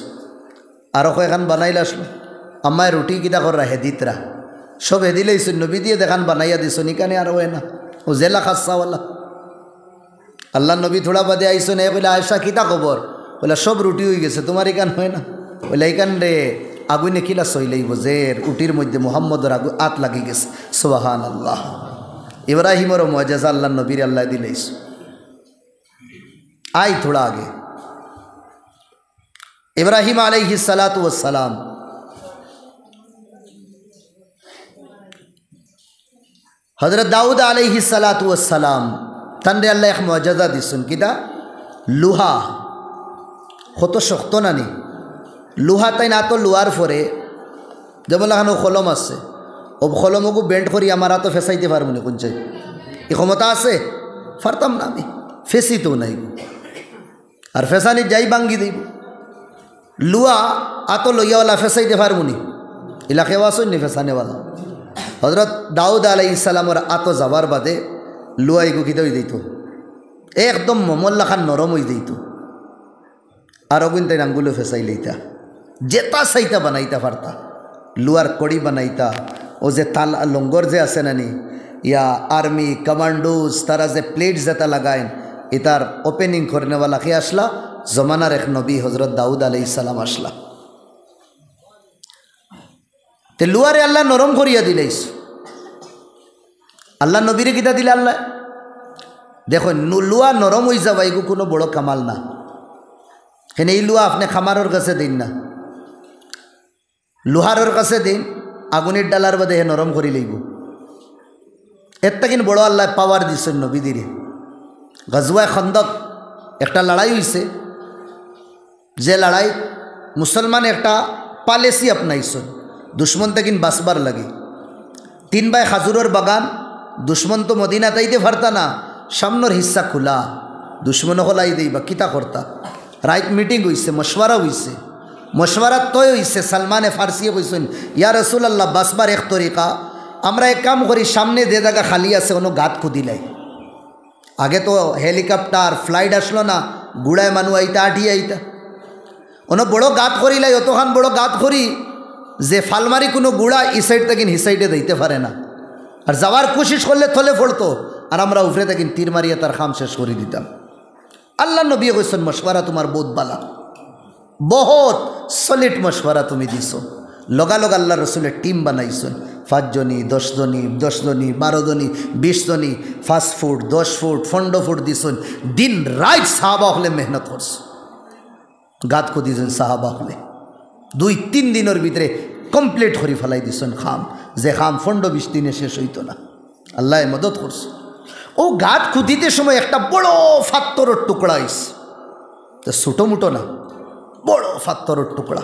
আরও কয়েকখান বানাইলে আসলো। আম্মায় রুটি কিতা করা হেদিতরা সব হেদিলেইছ নবী দিয়ে দেখান বানাইয়া দিস নিকানে আর হয় না ও জেলা খাসাওয়ালা। আল্লাহ নবী থোড়া বাদে আইসো না বলে আয়সা কিতা খবর, বলে সব রুটি হয়ে গেছে তোমার এখান হয় না, বলে এইখান রে আগুনে কিলা সইলেইব যে উটির মধ্যে মুহাম্মদের আত লাগি গেছে, সুবহানাল্লাহ। ইব্রাহিমেরও মুআজিজা আল্লাহ নবীর আল্লাহ দিলেইস। আই থোড়া আগে ইব্রাহিম আলাইহিস সালাতু ওয়াস সালাম হযরত দাউদ আলাইহিস সালাতু ওয়াস সালাম তানরে আল্লাহ এক মুআজিজা দিছেন কিটা লোহা কত শক্ত নানি লোহা তাই না তো লোহার পরে যেমন এখানে কলম আছে ও কলমকু বেন্ড করি আমার তো ফেসাইতে পারবো না কোন চাই এই ক্ষমতা আছে পারতাম না আমি ফেসি তো নাই আর ফেসানি যাই বাঙ্গি দিব লুয়া আতো লইয়াওয়ালা ফেসাইতে পারবো নি এলাকে আসুন নি ফেসানেওয়ালা হজরত দাউদ আলাইহিস সালামের আতো যাবার বাদে লুয়া এগু কিতে হয়ে দিত একদম মমল্লা খান নরম হয়ে দিত আর অগুন তাই আঙ্গুলো ফেসাই লইতা যেটা চাইতা বানাইতা পারতা লুয়ার কড়ি বানাইতা ও যে তাল লঙ্গর যে আছে নানি ইয়া আর্মি কমান্ডোজ তারা যে প্লেট যেটা লাগায় এটার ওপেনিং করেনেওয়ালা কে আসলা জমানার এক নবী হজরত দাউদ আলাইহিস সালাম আসলা তে লুয়ারে আল্লাহ নরম করিয়া দিলেইস আল্লাহ নবীরে কিতা দিলে আল্লাহ দেখো লুয়া নরম হয়ে যাওয়া এগু কোনো বড় কামাল না হেন এই লুয়া আপনি খামারের কাছে দিন না লোহারের কাছে দিন আগুনের ডালার বাদে হে নরম করি লইব এরটা কিন্তু বড় আল্লাহ পাওয়ার দিচ্ছেন নবীদিরে গজওয়ায়ে খন্দক একটা লড়াই হয়েছে যে লড়াই মুসলমান একটা পলিসি আপনাইছেন দুশ্মন থেকে বাঁচবার লাগে 3 ভাই খাজুরের বাগান দুশ্মন তো মদিনা তাইতে পারতা না সামনের হিস্সা খোলা দুশ্মন হলাই দেইবা কিতা করতা রাইট মিটিং হয়েছে মশওয়ারা হয়েছে মশওয়ারা তয় হয়েছে সালমানে ফার্সিয়ে বলছেন ইয়া রাসূলুল্লাহ বাঁচবার এক তরিকা আমরা এক কাম করি সামনে যে জায়গা খালি আছে কোনো গাত খুদিলাই আগে তো হেলিকপ্টার ফ্লাইট আসলো না গুড়ায় মানুষ আইতা আঠি আইতা ono বড় গাত করিলাই অতখান বড় গাত করি যে ফালমারি কোনো গুড়া ই সাইড থেকে হি সাইডে দিতে পারে না আর যাওয়ার কোশিশ করলে থলে পড়তো আর আমরা উপরে থেকে তীর মারিয়ে তার খাম শেষ করে দিতাম আল্লাহ নবী কইছেন মশওয়ারা তোমার বহুত বালা বহুত সলিড মশওয়ারা তুমি দিছো লগালগ আল্লাহ রসুলের টিম বানাইছেন 5 জনী 10 জনী 10 জনী 12 জনী 20 জনী 5 ফুট 10 ফুট 15 ফুট দিছেন দিন রাত সাহাবা হলে মেহনত করছে গাত কো দিছেন সাহাবা হলে 2-3 দিনের ভিতরে কমপ্লিট করে ফেলাই দিছেন খাম যে খাম 15-20 দিনে শেষ হইতো না আল্লাহ মদত করছে ও গাত খুদিতে সময় একটা বড় ফাত্তরের টুকরা আইছে তো ছোটো মুটো না বড় ফাত্তরের টুকরা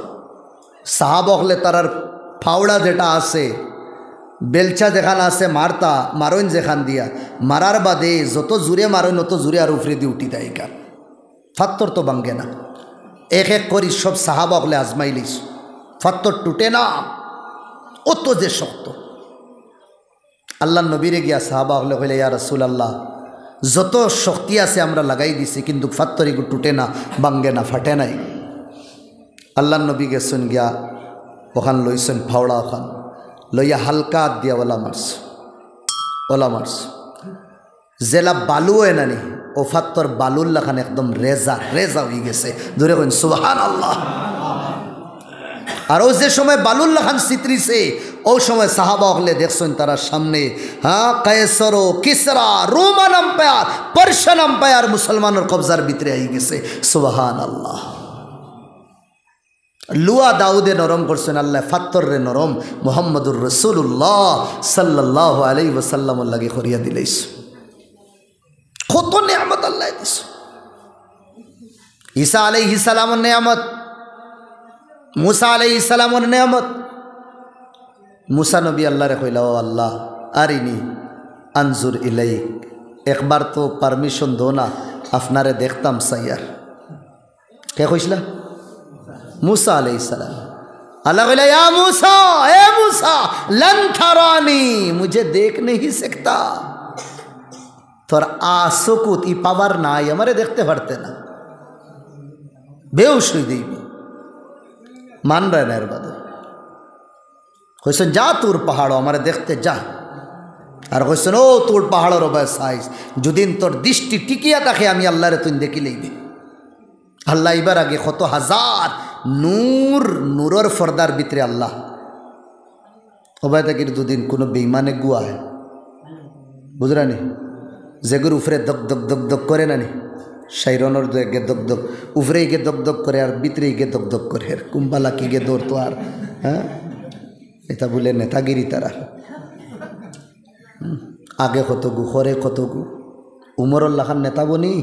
সাহাবা হলে তারার ফাওড়া যেটা আছে বেলচা যেখান আছে মারতা মারইন যেখান দিয়া মারার বাদে যত জুড়ে মারইন অত জুড়ে আর উফরে দিয়ে উঠি দেয় কার ফাত্তর তো ভাঙ্গে না এক এক করি সব সাহাবা হলে আজমাইলিস ফাত্তর টুটে না অত যে শক্ত আল্লাহ নবীরে গিয়া সাহাবা হলে হইলে ইয়া রাসূলুল্লাহ যত শক্তি আছে আমরা লাগাই দিছি কিন্তু ফাত্তর এগুলো টুটে না ভাঙ্গে না ফাটে নাই আল্লাহ নবী গেছেন গিয়া ওখান লইছেন ফাওড়া ওখান লইয়া হালকা দিয়া ওলা মারস জেলা বালু এনানি ও ফাত্তর বালুল্লা খান একদম রেজা হয়ে গেছে ধরে কইন সুবহানাল্লাহ আর ও যে সময় বালুল্লা খান চিত্রিছে ও সময় সাহাবা হলে দেখছেন তারা সামনে হ্যাঁ কায়সর কিসরা রোমান আম্পায়ার পার্সিয়ান আম্পায়ার মুসলমানের কবজার ভিতরে আই গেছে সুবহানাল্লাহ লুয়া দাউদে নরম করছেন আল্লাহ ফাত্তর রে নরম মুহাম্মদুর রাসূলুল্লাহ সাল্লাল্লাহু আলাইহি ওয়াসাল্লাম লাগি করিয়া দিলাইস কত নিয়ামত আল্লাহ দিস ঈসা আলাইহিস সালামের নিয়ামত मूसा अलैहिस्सलामर नेमत मूसा नबी अल्लाह रे कइला ओ अल्लाह आरिनी अनजुर इलाइक एक बार तो परमिशन दो ना आपनारे देखताम सैयार क्या कइसला मूसा अलैहिस्सलाम अल्लाह कइला या मूसा ए मूसा लन थरानी मुझे देख नहीं सकता तोर आसुकुत ई पावर ना हमारे देखते पड़ते ना बेहोश हुई देवी मान रहे ना बाद कैसन जा तोर पहाड़ो हमारे देखते जा और कैसन ओ तोर पहाड़ों साइज जुदिन तोर दृष्टि टिकिया ताके आमी अल्लाह रे तुम देखी लईबे अल्लाह इबार आगे कत हजार नूर नूरर फर्दार भितरे अल्लाह ओबाय ताकिर दुदिन कोनो बेईमाने गुआ है বুঝরানি যেগুর উফরে দক দক দক দক করে নানি শাইরনর গে দক দক উফরে গে দক দক করে আর ভিতরে গে দক দক করে কুম্বালা কি গে দৌড়তো আর হ্যাঁ এটা বলে নেতাগিরি তারা আগে কতগু হরে কতগু উমরুল্লাহ খান নেতা বনি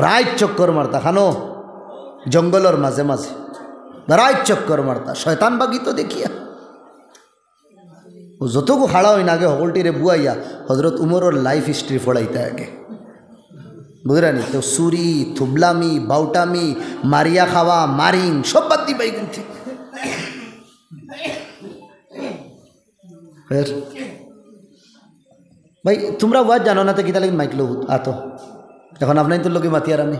রাইট চক্কর মারতা খানো জঙ্গলের মাঝে মাঝে রাইট চক্কর মারতা শয়তান বাগি তো দেখিয়া ও যতগু হাড়া হইন আগে হকলটিরে বুয়াইয়া হজরত উমরের লাইফ হিস্ট্রি পড়াইতে আগে বুঝরানি তো সুরি থুবলামি বাউটামি মারিয়া খাওয়া মারিং সব বাদ দিবাই কিন্তু ভাই তোমরা ওয়াজ জানো না তো কিতা লাগি মাইক লো আতো এখন আপনার তো লোকে মাতি আর আমি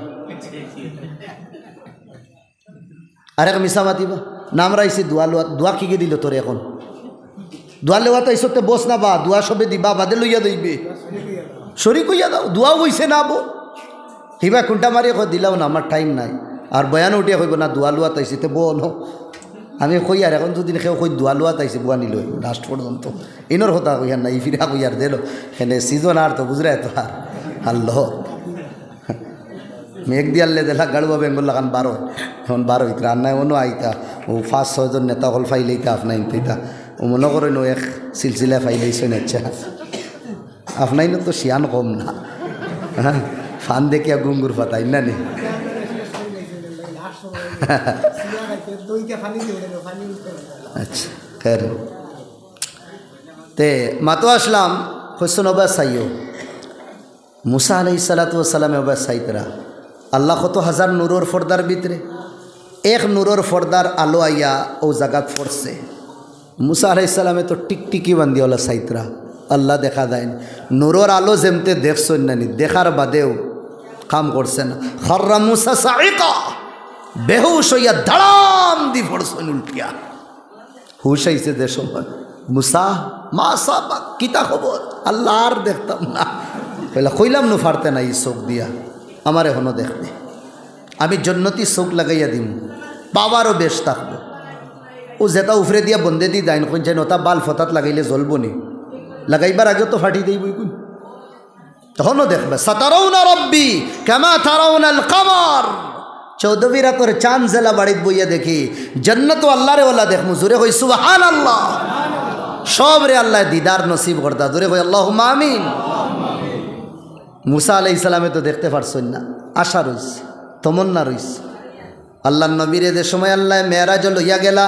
আর এক মিশা মাতিবা নাম রাইছি দোয়া লোয়া দোয়া কি দিল তোরে এখন দোয়া লেওয়া তো এইসবতে বস না বা দোয়া সবে দিবা বাদে লইয়া দইবে শরিক হইয়া দাও দোয়াও হইছে না বো হিবা খুঁটা মারিয়ে দিলাও না আমার টাইম নাই আর বয়ান উঠিয়া কইব না দোয়া লোয়া তাইছি তো বল আমি কই আর এখন দুদিন কেউ কই দোয়া লোয়া তাইছি বুয়া নিল লাস্ট পর্যন্ত ইনোর কথা কইয়ার না ইফিরা কইয়ার দিল এখানে সিজন আর তো বুঝরাই তো আর আল্লাহ মেঘ দিয়ালে দেলা গাড়ুয়া বেঙ্গল লাগান 12 এখন 12 হইতা আর নাই অন্য আইতা ও 5-6 জন নেতা হল ফাইলেইতা আপনার ইনতেইতা ও মনে করেন এক সিলসিলা ফাইলেইছেন আচ্ছা আপনার তো শিয়ান কম না হ্যাঁ ফান দেখিয়া গুঙ্গুর ফাতাই না নি আচ্ছা খের তে মাতো আসলাম হোসেন ওবা সাইও মুসা আলাইহিস সালাতু ওয়াস সালাম ওবা সাইতরা আল্লাহ কত হাজার নূরের পর্দার ভিতরে এক নূরের পর্দার আলো আইয়া ও জাগাত পড়ছে মুসা আলাইহিস সালামে তো টিকটিকি বান্দিওয়ালা সাইতরা আল্লাহ দেখা দেয় নূরের আলো যেমতে দেখছেন নানি দেখার বাদেও কাম করছে না খর্রা মুসা সাইকা বেহুশ হইয়া দাঁড়াম দি পড়ছেন উল্টিয়া হুশ আইছে যে সময় মুসা মা সাবা কিতা খবর আল্লাহ আর দেখতাম না বলে কইলাম নু ফারতে না এই চোখ দিয়া আমার এখনো দেখবে আমি জন্নতি চোখ লাগাইয়া দিম বাবারও বেশ থাকবো ও যেটা উফরে দিয়া বন্দে দি দাইন কোন যেন ওটা বাল ফতাত লাগাইলে জ্বলবো নি লাগাইবার আগে তো ফাটি দেই বইকুন তখনও দেখবে সাতারাউনা রব্বি কামা তারাউনাল কমর 14 রাতের চাঁদ জেলা বাড়িত বইয়া দেখি জান্নাত আল্লাহরে ওলা দেখ মুজুরে কই সুবহানাল্লাহ সব রে আল্লাহ দিদার নসিব করতা দূরে কই আল্লাহুম্মা আমিন মুসা আলাইহিস সালামে তো দেখতে পারছেন না আশা রইছে তমন্না রইছে আল্লাহর নবীরে যে সময় আল্লাহ মেরাজ লইয়া গেলা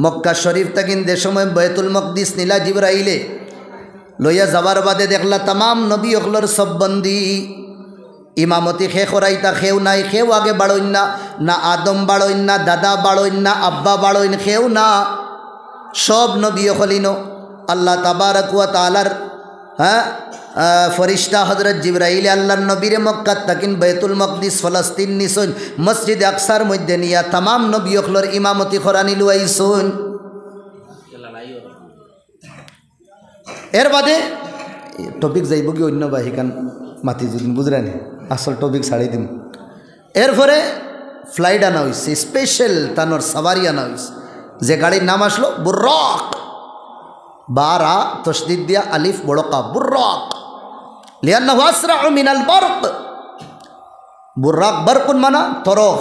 মক্কা শরীফ তাকিন যে সময় বাইতুল মকদিস নীলা জিবরাইলে লইয়া যাবার বাদে দেখলা तमाम নবী অকলর সব বন্দি ইমামতি খে করাইতা খেউ নাই খেউ আগে বাড়ইন না না আদম বাড়ইন না দাদা বাড়ইন না আব্বা বাড়ইন খেউ না সব নবী অকলিনো আল্লাহ তাবারক ওয়া তাআলার হ্যাঁ ফরিস্তা হজরত জিবরাইল আল্লাহর নবীরে মক্কা তাকিন বাইতুল মকদিস ফলস্তিন নিসুন মসজিদ আকসার মধ্যে নিয়া तमाम নবী অকলর ইমামতি করানি লইছুন এর বাদে টপিক যাইব কি অন্য বাহিকান মাতি যদি বুঝলেন আসল টপিক ছাড়ি দিম এরপরে ফ্লাইট আনা হয়েছে স্পেশাল তানোর সাবারি আনা হয়েছে যে গাড়ির নাম আসলো বুর্রাক বারা তসদিদ দিয়া আলিফ বড় কা বুর্রাক লিয়ান্নাহু আসরাউ মিনাল বারক বুর্রাক বারকুন মানা তরখ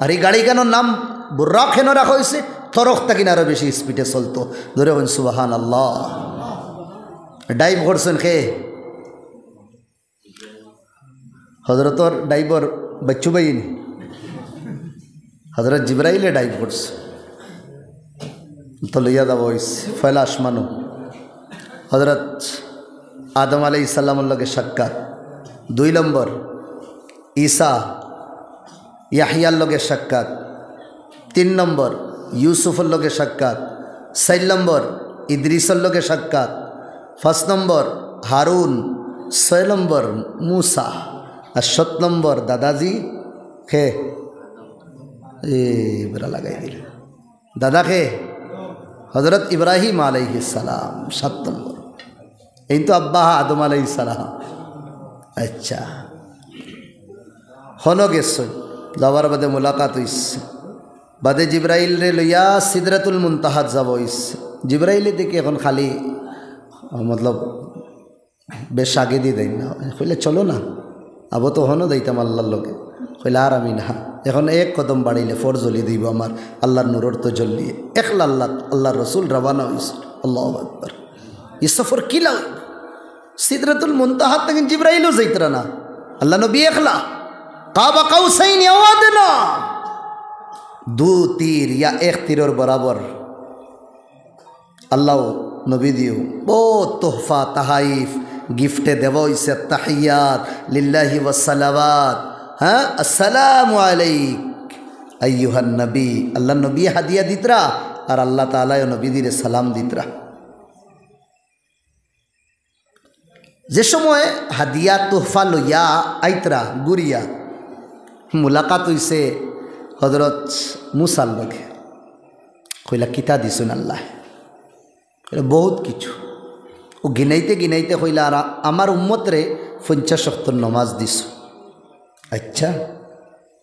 আর এই গাড়ি কেন নাম বুর্রাক কেন রাখা হয়েছে তরখ তাকিন আরো বেশি স্পিডে চলতো ধরে বলেন সুবহানাল্লাহ ডাইভ করছেন খে হজরতর ডাইভর বাচ্চু বাইনি হজরত জিবরাইলে ডাইভ করছে তো লইয়া যাব ফয়লা আসমানো হজরত আদম আলাইহিস সালামের লগে সাক্ষাৎ 2 নম্বর ঈসা ইয়াহিয়ার লগে সাক্ষাৎ 3 নম্বর ইউসুফের লগে সাক্ষাৎ 4 নম্বর ইদ্রিসের লগে সাক্ষাৎ 5 নম্বর হারুন 6 নম্বর মুসা আর 7 নম্বর দাদাজি খে বেড়া লাগাই দিল দাদা খে হজরত ইব্রাহিম আলাইহিস সালাম 7 নম্বর এই তো আব্বা আদম আলাইহিস সালাম আচ্ছা হনো গেছে যাবার বাদে মুলাকাত হইছে বাদে জিব্রাইল রে লইয়া সিদরাতুল মুনতাহাত যাব হইছে জিব্রাইলে দেখি এখন খালি মতলব বেশ আগে দিয়ে দেয় না, কইলে চলো না, আবো তো হনও দিতাম আল্লাহর লোকে, কইলে আর আমি না, এখন এক কদম বাড়িলে ফর জ্বলি দিব আমার আল্লাহর নূরর তো জ্বলিয়ে একলা আল্লাহ আল্লাহর রসুল রবানা হয়েছিল। আল্লাহু আকবার। এই সফর কিলা সিদরাতুল মুনতাহা থেকে জিবরাইলও যাইতরা না, আল্লাহ নবী একলা কাবা কাউসাইন আও আদনা, দু তীর ইয়া এক তীরের বরাবর আল্লাহ নবী দিও বহুত তোহফা তাহাইফ গিফটে দেব হইছে তাহিয়াত লিল্লাহি ওয়াস সালাওয়াত। হ্যাঁ, আসসালামু আলাইক আইয়ুহান নবী, আল্লাহ নবী হাদিয়া দিতরা আর আল্লাহ তাআলা নবী দিরে সালাম দিতরা। যে সময় হাদিয়া তোহফা লইয়া আইতরা গুরিয়া মুলাকাত হইছে হজরত মুসার লগে, কইলা কিতা দিছুন আল্লাহ, বহুত কিছু। ও গিনাইতে গিনাইতে কইলা আর আমার উম্মতরে 50 ওয়াক্ত নমাজ দিছ। আচ্ছা,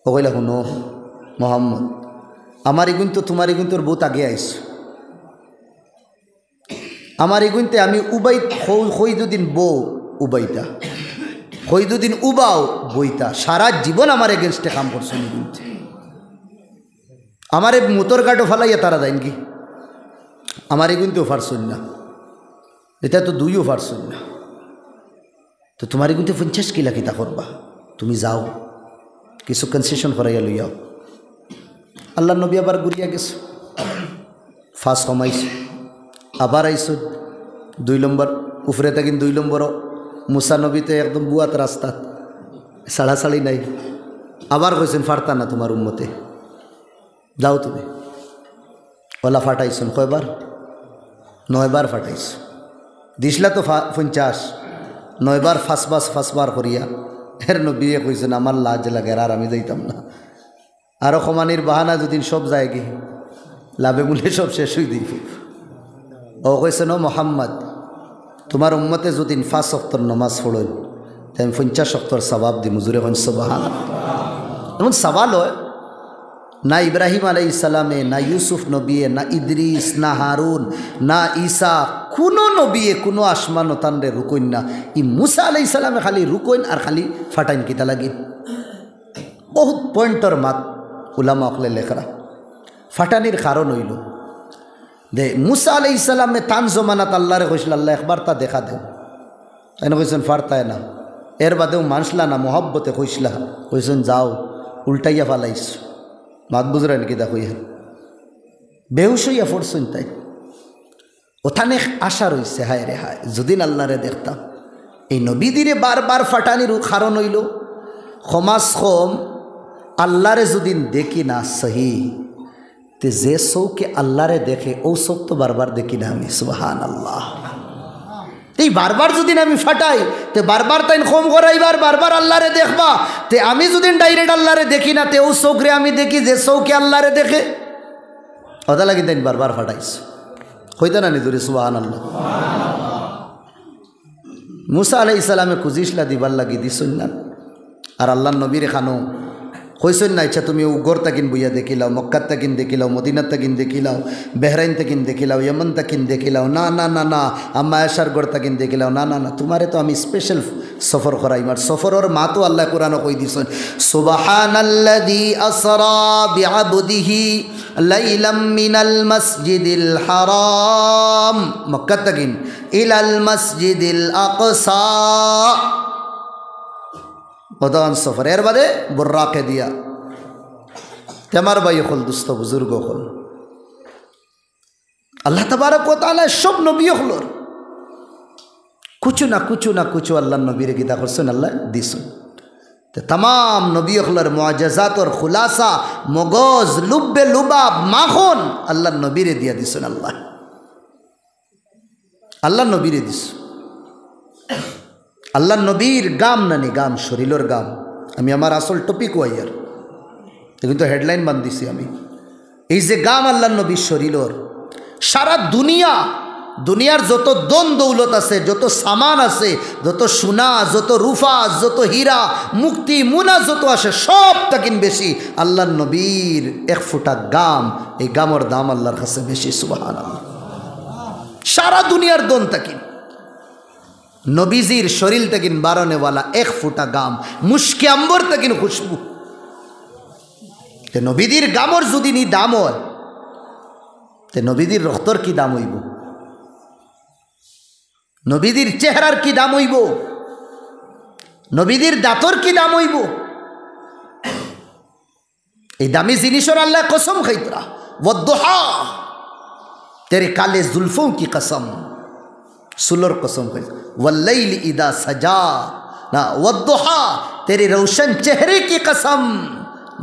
ও কইলা শুনো মোহাম্মদ, আমার এগুন তো তোমার এগুন তোর বহুত আগে আইস, আমার এগুনতে আমি উবাই হই দুদিন বউ উবাইতা, হই দুদিন উবাও বইতা, সারা জীবন আমার এগেনস্টে কাম করছো এগুনতে, আমার মোটর গাড়ো ফালাইয়া তারা দেন কি, আমার এগুনতেও পারছুন না, এটা তো দুইও পারছুন না, তো তোমার এগুনতে 50 কিলা কিতা করবা, তুমি যাও কিছু কনসেশন করাইয়া লইয়াও। আল্লাহ নবী আবার ঘুরিয়া গেছে, ফার্স্ট কমাইছে, আবার আইসো 2 নম্বর উফরে থাকিন 2 নম্বরও মুসা নবীতে একদম বুয়াত রাস্তাত সাড়াসাড়ি নাই, আবার কইছেন ফারতা না তোমার উম্মতে, যাও তুমি। ওলা ফাটাইছেন কয়বার? 9 বার ফাটাইছ, দিসলা তো 50, 9 বার ফাঁসবার করিয়া এর নবীয়ে কইছেন আমার লাজ লাগে আর আমি যাইতাম না, আরও কমানির বাহানা যদিন সব যায় কি লাভে মূল্যে সব শেষ হয়ে দিই। ও কইছেন ও মোহাম্মদ, তোমার উম্মতে যদি 5 ওয়াক্ত নমাজ পড়েন তাই আমি 50 ওয়াক্তর সওয়াব দিই, মুজুরে হন সুবহানাল্লাহ। এমন সওয়াল হয় না ইব্রাহিম আলাইহিস সালামে, না ইউসুফ নবিয়ে, না ইদ্রিস, না হারুন, না ঈসা, কোনো নবিয়ে কোনো আসমান ও তানরে রুকইন না, ই মুসা আলাইহিস সালামে খালি রুকইন আর খালি ফাটাইন কিতা লাগিন। বহুত পয়েন্টর মাত উলামা অকলে লেখরা ফাটানির কারণ হইল দে মুসা আলাইহিস সালামে তান জমানাত আল্লাহরে কইছিল আল্লাহ একবার তা দেখা দেও, তাই না কইছেন ফারতায় না, এর বাদেও মানসলা না মহব্বতে কইসলা, কইছেন যাও উল্টাইয়া ফালাইছ, মাত বুঝলেন কি দেখো ইহান বেহুশ হইয়া পড়ছেন, তাই ওখানে আশা রয়েছে হায় রে হায় যদিন আল্লাহরে দেখতাম। এই নবীদিরে বারবার ফাটানির কারণ হইল সমাজ কম আল্লাহরে যদিন দেখি না সহি, তে যে চৌকে আল্লাহরে দেখে ও চোখ তো বারবার দেখি না আমি, সুবহানাল্লাহ। এই বারবার যদি আমি ফাটাই তে বারবার তাই কম করাইবার, বারবার আল্লাহরে দেখবা, তে আমি যদি ডাইরেক্ট আল্লাহরে দেখি না তে ও চৌকরে আমি দেখি যে চৌকে আল্লাহরে দেখে, ওটা লাগি তাই বারবার ফাটাইছ, হইতে না নিজরে সুবহানাল্লাহ। মুসা আলাইহিস সালামে খুঁজিসলা দিবার লাগি দিছুন না, আর আল্লাহ নবীর খানো কইসেন না ইচ্ছা তুমি উগর তাকিন বইয়া দেখিলাও, মক্কাত তাকিন দেখিলাও, মদিনাত তাকিন দেখিলাও, বেহরাইন তাকিন দেখিলাও, ইয়েমন তাকিন দেখিলাও, না না না না আম্মা আয়েশার গড় তাকিন দেখিলাও, না না না তোমারে তো আমি স্পেশাল সফর করাই, মার সফরের মা তো আল্লাহ কোরআনে কই দিছেন সুবহানাল্লাযী আসরা বিআবদিহি লাইলাম মিনাল মাসজিদিল হারাম মক্কা তাকিন ইলাল মাসজিদিল আকসা, বদান সফর এর বাদে বুর্রাকে দিয়া তেমার ভাই হল দুস্থ বুজুর্গ হল আল্লাহ তাবারক ওয়া তাআলা সব নবী হলর কুছু না কুছু আল্লাহ নবীরে গীতা করছেন, আল্লাহ দিছেন। তো तमाम নবী হলর মুআজিজাতর খুলাসা মগজ লুব্বে লুবাব মাখন আল্লাহ নবীরে দিয়া দিছেন, আল্লাহ নবীরে দিছ। আল্লাহ নবীর গাম নানি গাম শরীরের গাম, আমি আমার আসল টপিক ওয়াইয়ার কিন্তু হেডলাইন বান দিছি আমি, এই যে গাম আল্লাহ নবীর শরীরের সারা দুনিয়ার যত দন দৌলত আছে, যত সামান আছে, যত সোনা, যত রুফা, যত হীরা মুক্তি মুনা যত আসে সব তাকিন বেশি আল্লাহ নবীর 1 ফুটা গাম, এই গামর দাম আল্লাহর কাছে বেশি, সুবহানাল্লাহ। সারা দুনিয়ার দন তাকিন নবীজির শরীর থেকে বারণেওয়ালা এক ফুটা গাম, মুশকে আম্বর থেকে খুশবু। তে নবীদের গামর যদি নি দাম হয়, তে নবীদের রক্তর কি দাম হইব? নবীদের চেহারার কি দাম হইব? নবীদের দাঁতর কি দাম হইব? এই দামি জিনিসের আল্লাহ কসম খাইতরা, ওয়াদ্দুহা তেরে কালে जुल्फों की कसम, सुलर कसम खाई, वल्लैल इदा सजा ना, वद्दुहा तेरे रोशन चेहरे की कसम,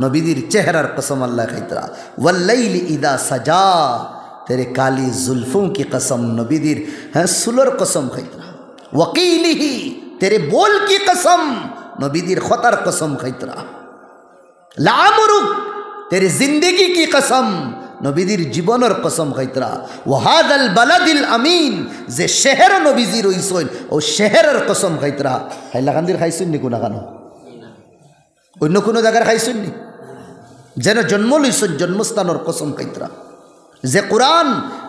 नबीदीर चेहरार कसम अल्लाह खाइतरा, वल्लैल इदा सजा तेरे काली जुल्फों की कसम, नबीदीर है सुलर कसम खाइतरा, वकीलिही तेरे बोल की कसम, नबीदीर खतर कसम खाइतरा, लामरुक तेरे जिंदगी की कसम, नबीदीर जीवनर कसम खाइतरा, वहादल बलदिल अमीन जे शहर नबीजीर हইছেন ও শহরের कसम খাইতরা। হাইলাকান্দির খাইছেন নি কোনা কানো? অন্য কোনো জায়গার খাইছেন নি? যেন জন্ম লইছেন জন্মস্থানের कसम খাইতরা। যে কোরআন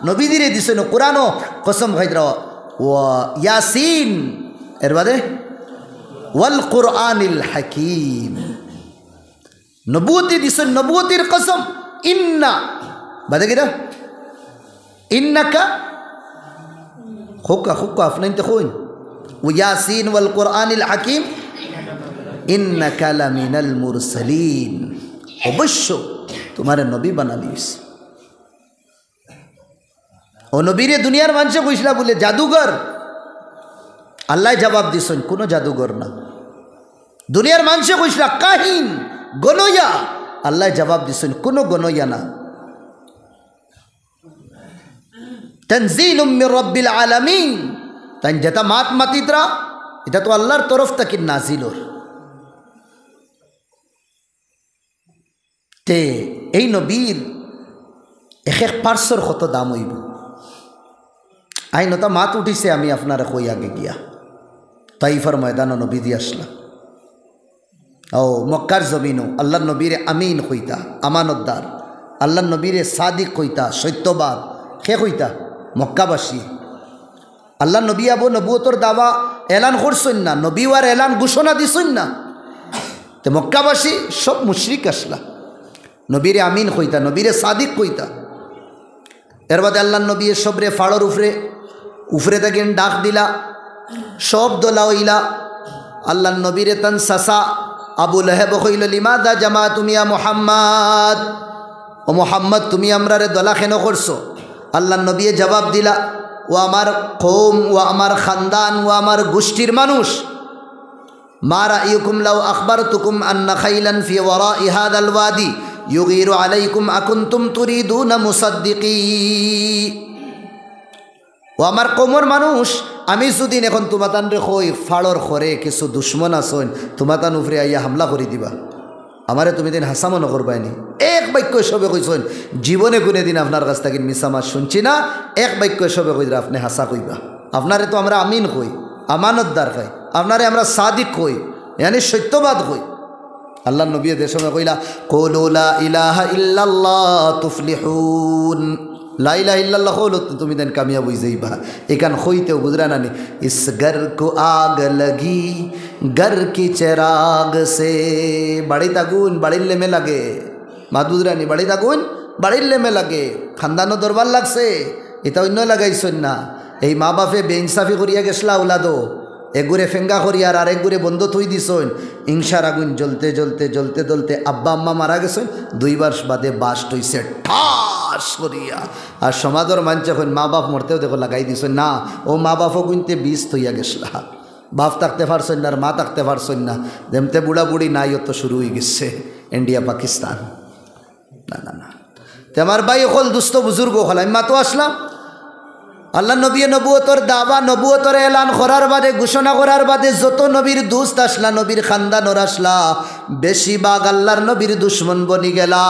নবীজিরে দিছেন কোরআনও कसम খাইতরা। ওয়া ইয়াসিন এর বাদে ওয়াল কুরআনিল হাকীম, নবুয়তি দিছেন নবুয়তির कसम। इन्ना बादे गिरा इन्ना का खुक्का खुक्का अफनाइन ते खोइन वो यासीन वल कुरआनिल हकीम इन्नका लमिनल मुरसलीन, अवश्य तुम्हारे नबी बना लिस। ओ नबीरे दुनियार मानसे कइसला बोले जादूगर, अल्लाह जवाब दिसन कोनो जादूगर ना। दुनियार मानसे कइसला काहिन गनया, अल्लाह जवाब दिसन कोनो गनया ना। तंजीलुम मिन रब्बिल आलमीन, तान जेता मात मातित्रा এটা তো আল্লাহর তরফ থেকে নাজিলর। তে এই নবীর এক এক পার্সর কত দাম হইব। আইনতা মাত উঠিছে আমি আপনারা কই আগে গিয়া তাইফার ময়দান নবী দিয়ে আসলাম। ও মক্কার জমিনও আল্লাহর নবীরে আমিন কইতা, আমানতদার, আল্লাহর নবীরে সাদিক কইতা, সত্যবাদ। কে কইতা? মক্কাবাসী। আল্লাহ নবী আবু নবুয়তর দাওয়া এলান করছেন না, নবীওয়ার এলান ঘোষণা দিছেন না। তো মক্কাবাসী সব মুশরিক আসলা, নবীরে আমিন কইতা, নবীরে সাদিক কইতা। এর বাদে আল্লাহ নবী সবরে ফাড়র উফরে থাকেন ডাক দিলা, সব দোলা হইলা। আল্লাহ নবীরে তান সাসা আবু লাহাব কইল লিমাদা জামা তুমিয়া মুহাম্মদ, ও মুহাম্মদ তুমি আমরারে দলা কেন করছো? আল্লাহ নবী জবাব দিলা, ও আমার কওম, ও আমার খানদান, ও আমার গোষ্ঠীর মানুষ। মা রাইকুম লাউ আখবারতুকুম আন্না খাইলান ফি ওয়ারাই হাদাল ওয়াদি ইউগীরু আলাইকুম আকুনতুম তুরিদুনা মুসাদ্দিকি। ও আমার কওমের মানুষ, আমি যদি এখন তোমাতান রে কই ফাড়র করে কিছু দুশ্মন আসন তোমাতান উপরে আইয়া হামলা করে দিবা, আমারে তুমি দিন হাসামো নকরবাইনি। এক বাক্য সবে কইছেন, জীবনে কোনো দিন আপনার কাছ থেকে মিসামাত শুনছি না। এক বাক্য সবে কই আপনি হাসা কইবা। আপনারে তো আমরা আমিন কই, আমানতদার কই, আপনারে আমরা সাদিক কই, ইয়ানি সত্যবাদ কই। আল্লাহ নবী দেশমে কইলা কুলু লা ইলাহা ইল্লাল্লাহ তুফলিহুন, লা ইলাহা ইল্লাল্লাহ হলো তুমি দেন কামিয়াব হই যাইবা। এখান হইতেও বুঝরা নানি ইস ঘর কো আগ লাগি ঘর কি চিরাগ সে, বাড়িতে আগুন বাড়ির লেমে লাগে। মাদুদরানি বাড়িতে আগুন বাড়ির লেমে লাগে, খানদানো দরবার লাগছে, এটা অন্য লাগাইছেন না। এই মা বাপে বেইনসাফি করিয়া গেছলা ওলাদো, এগুরে ফেঙ্গা করিয়ার আর একগুরে বন্ধ থই দিছেন। ইংসার আগুন জ্বলতে জ্বলতে জ্বলতে জ্বলতে আব্বা আম্মা মারা গেছেন, 2 বার বাদে বাস্ট হইছে ঠাস করিয়া। আর সমাজর মানছে এখন মা বাপ মরতেও দেখো লাগাই দিছেন না। ও মা বাপও গুনতে বীজ থইয়া গেছলা, বাপ থাকতে পারছেন না আর মা থাকতে পারছেন না। যেমতে বুড়া বুড়ি নাই তো শুরু হয়ে গেছে ইন্ডিয়া পাকিস্তান। না না না, তো আমার ভাই হল দুস্থ বুজুর্গ হল, আমি মা তো আসলাম। আল্লাহ নবী নবুয়তর দাবা নবুয়তর এলান করার বাদে ঘোষণা করার বাদে যত নবীর দুস্ত আসলা, নবীর খানদানর আসলা, বেশিরভাগ আল্লাহর নবীর দুশ্মন বনি গেলা।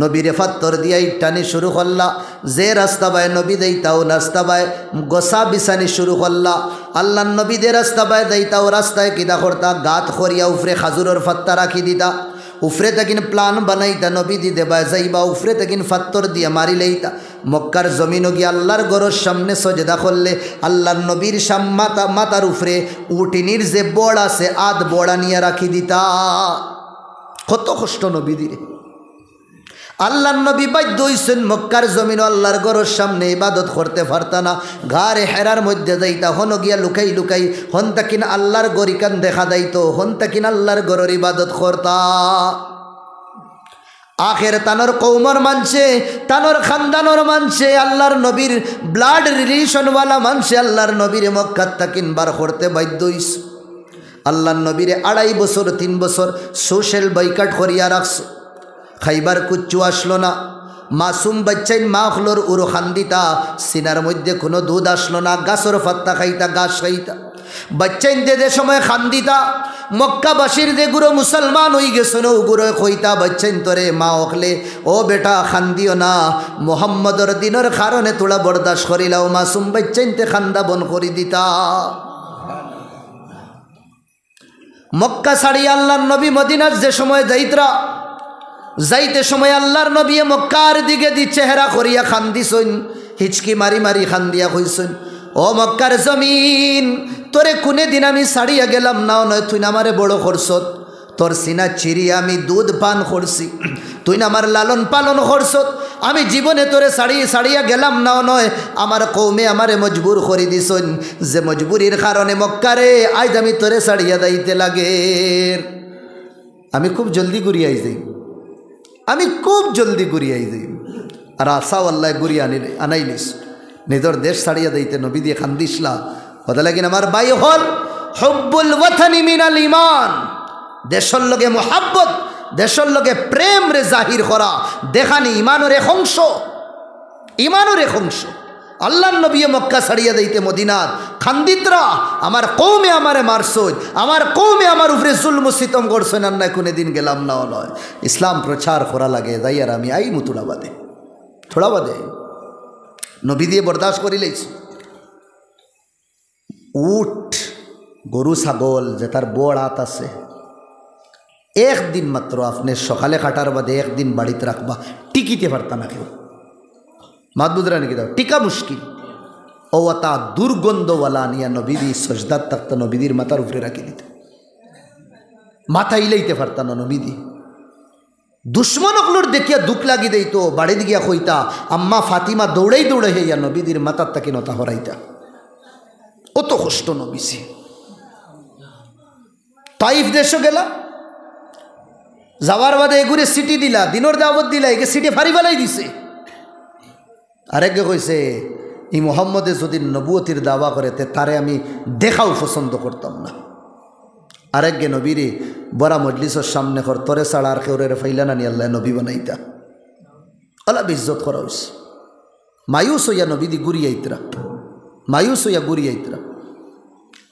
নবীরে ফাত্তর দিয়া ইটানি শুরু করলা, যে রাস্তা বায় নবী দেইতাও রাস্তা বায় গোসা বিছানি শুরু করলা। আল্লাহ নবী দে রাস্তা বায় দেইতাও রাস্তায় কিদা করতা গাত করিয়া উফরে খাজুরের ফাত্তা রাখি দিতা। উফরে তাকিন প্লান বানাইতা নবী দি দেবা যাইবা উফরে তাকিন ফাত্তর দিয়া মারি লইতা মক্কার জমিনও গিয়ে আল্লাহর গরর সামনে সজদা করলে আল্লাহর নবীর মাতার উফরে উটিনির যে বড় আছে আধ বড়া নিয়ে রাখি দিতা। কত কষ্ট নবী দিরে। আল্লাহর নবী বাধ্য হইছেন মক্কার জমিন আল্লাহর গরর সামনে ইবাদত করতে পারতা না, গারে হেরার মধ্যে যাইতা, হন গিয়া লুকাই লুকাই হন তাকিন আল্লাহর গরিকান দেখা যাইতো, হন তাকিন আল্লাহর গরর ইবাদত করতা। আখের তানোর কৌমর মানছে, তানোর খানদানোর মানছে, আল্লাহর নবীর ব্লাড রিলেশনওয়ালা মানছে আল্লাহর নবীর মক্কাত তাকিন বার করতে বাধ্য হইছে। আল্লাহর নবীরে 2.5 বছর 3 বছর সোশ্যাল বয়কট করিয়া রাখছে। খাইবার কুচ্চু আসলো না, মাসুম বাচ্চাইন মা হলোর উরো খান্দিতা, সিনার মধ্যে কোনো দুধ আসলো না, গাছর ফাত্তা খাইতা, গাছ খাইতা। বাচ্চাইন যে সময় খান্দিতা, মক্কাবাসীর যে গুরু মুসলমান হয়ে গেছে ও গুরু কইতা বাচ্চাইন তোরে মা হকলে ও বেটা খান্দিও না, মোহাম্মদর দিনের কারণে তোলা বরদাস্ত করিলাও। মাসুম বাচ্চাইনতে খান্দা বন করি দিতা। মক্কা ছাড়িয়ে আল্লাহর নবী মদিনার যে সময় যাইতে সময় আল্লাহর নবী মক্কার দিকে দি চেহারা করিয়া খান্দিছইন, হিচকি মারি মারি খান্দিয়া কইছইন ও মক্কার জমিন তোরে কোনে দিন আমি ছাড়িয়া গেলাম না নয়, তুই না আমারে বড় করছত, তোর সিনা চিরি আমি দুধ পান করছি, তুই না আমার লালন পালন করছত, আমি জীবনে তোরে ছাড়িয়া গেলাম না নয়, আমার কৌমে আমারে মজবুর করে দিছইন, যে মজবুরির কারণে মক্কারে আজ আমি তোরে ছাড়িয়া যাইতে লাগে। আমি খুব জলদি ঘুরিয়াই যাই, আমি খুব জলদি ঘুরিয়াই যাই। আর আশাও আল্লাহ ঘুরিয়ে আনাইলিস, নিজের দেশ ছাড়িয়া দিতে নবী দিয়ে খান্দিসলা। কথা লাগিন আমার বাই হল হব্বুল ওয়াতানি মিনাল ঈমান, দেশের লগে মোহাব্বত, দেশের লগে প্রেম রে জাহির করা দেখানি ইমানের এক অংশ, ইমানের এক অংশ। আল্লাহর নবী মক্কা ছাড়িয়া দিতে মদিনার খান্দিতরা আমার কৌমে আমারে মারছই, আমার কৌমে আমার উপরে জুলম সিতম করছেন, আর না কোনো দিন গেলাম না নয়। ইসলাম প্রচার করা লাগে যাই আর আমি আই মুতুড়া বাদে থোড়া বাদে নবী দিয়ে বরদাস্ত করি লাইছি। উট গরু ছাগল যে তার বড় হাত আছে, একদিন মাত্র আপনি সকালে কাটার বাদে একদিন বাড়িতে রাখবা, টিকিতে পারতা না কেউ। মাদবুদরা নাকি দাও টিকা মুশকিল। ও তা দুর্গন্ধওয়ালা নিয়া নবীদি সজদার তাক্তা নবীদির মাথার উপরে রাখি দিত, মাথা ইলাইতে পারতা না নবীদি। দুশ্মনগুলোর দেখিয়া দুঃখ লাগি দিত, বাড়িতে গিয়া কইতা আম্মা ফাতিমা দৌড়াই দৌড়াই হইয়া নবীদির মাথার তাকে নতা হরাইতা। অত কষ্ট নবীছি। তাইফ দেশ গেলা, যাওয়ার বাদে এগুরে সিটি দিলা, দিনর দাওয়াত দিলা, একে সিটি ফারি ফেলাই দিছে। আরেকে কইছে এই মোহাম্মদে যদি নবুয়তির দাওয়া করে তারে আমি দেখাও পছন্দ করতাম না। আরেকগে নবীরে বড়া মজলিসের সামনে কর, তরে ছাড়া আর কেউ রে ফাইলা না নি আল্লাহ নবী বানাইতা। আল্লাহ ইজ্জত করা হইছে। মায়ুস হইয়া নবীদি গুরিয়াইতরা, মায়ুস হইয়া গুরিয়াইতরা।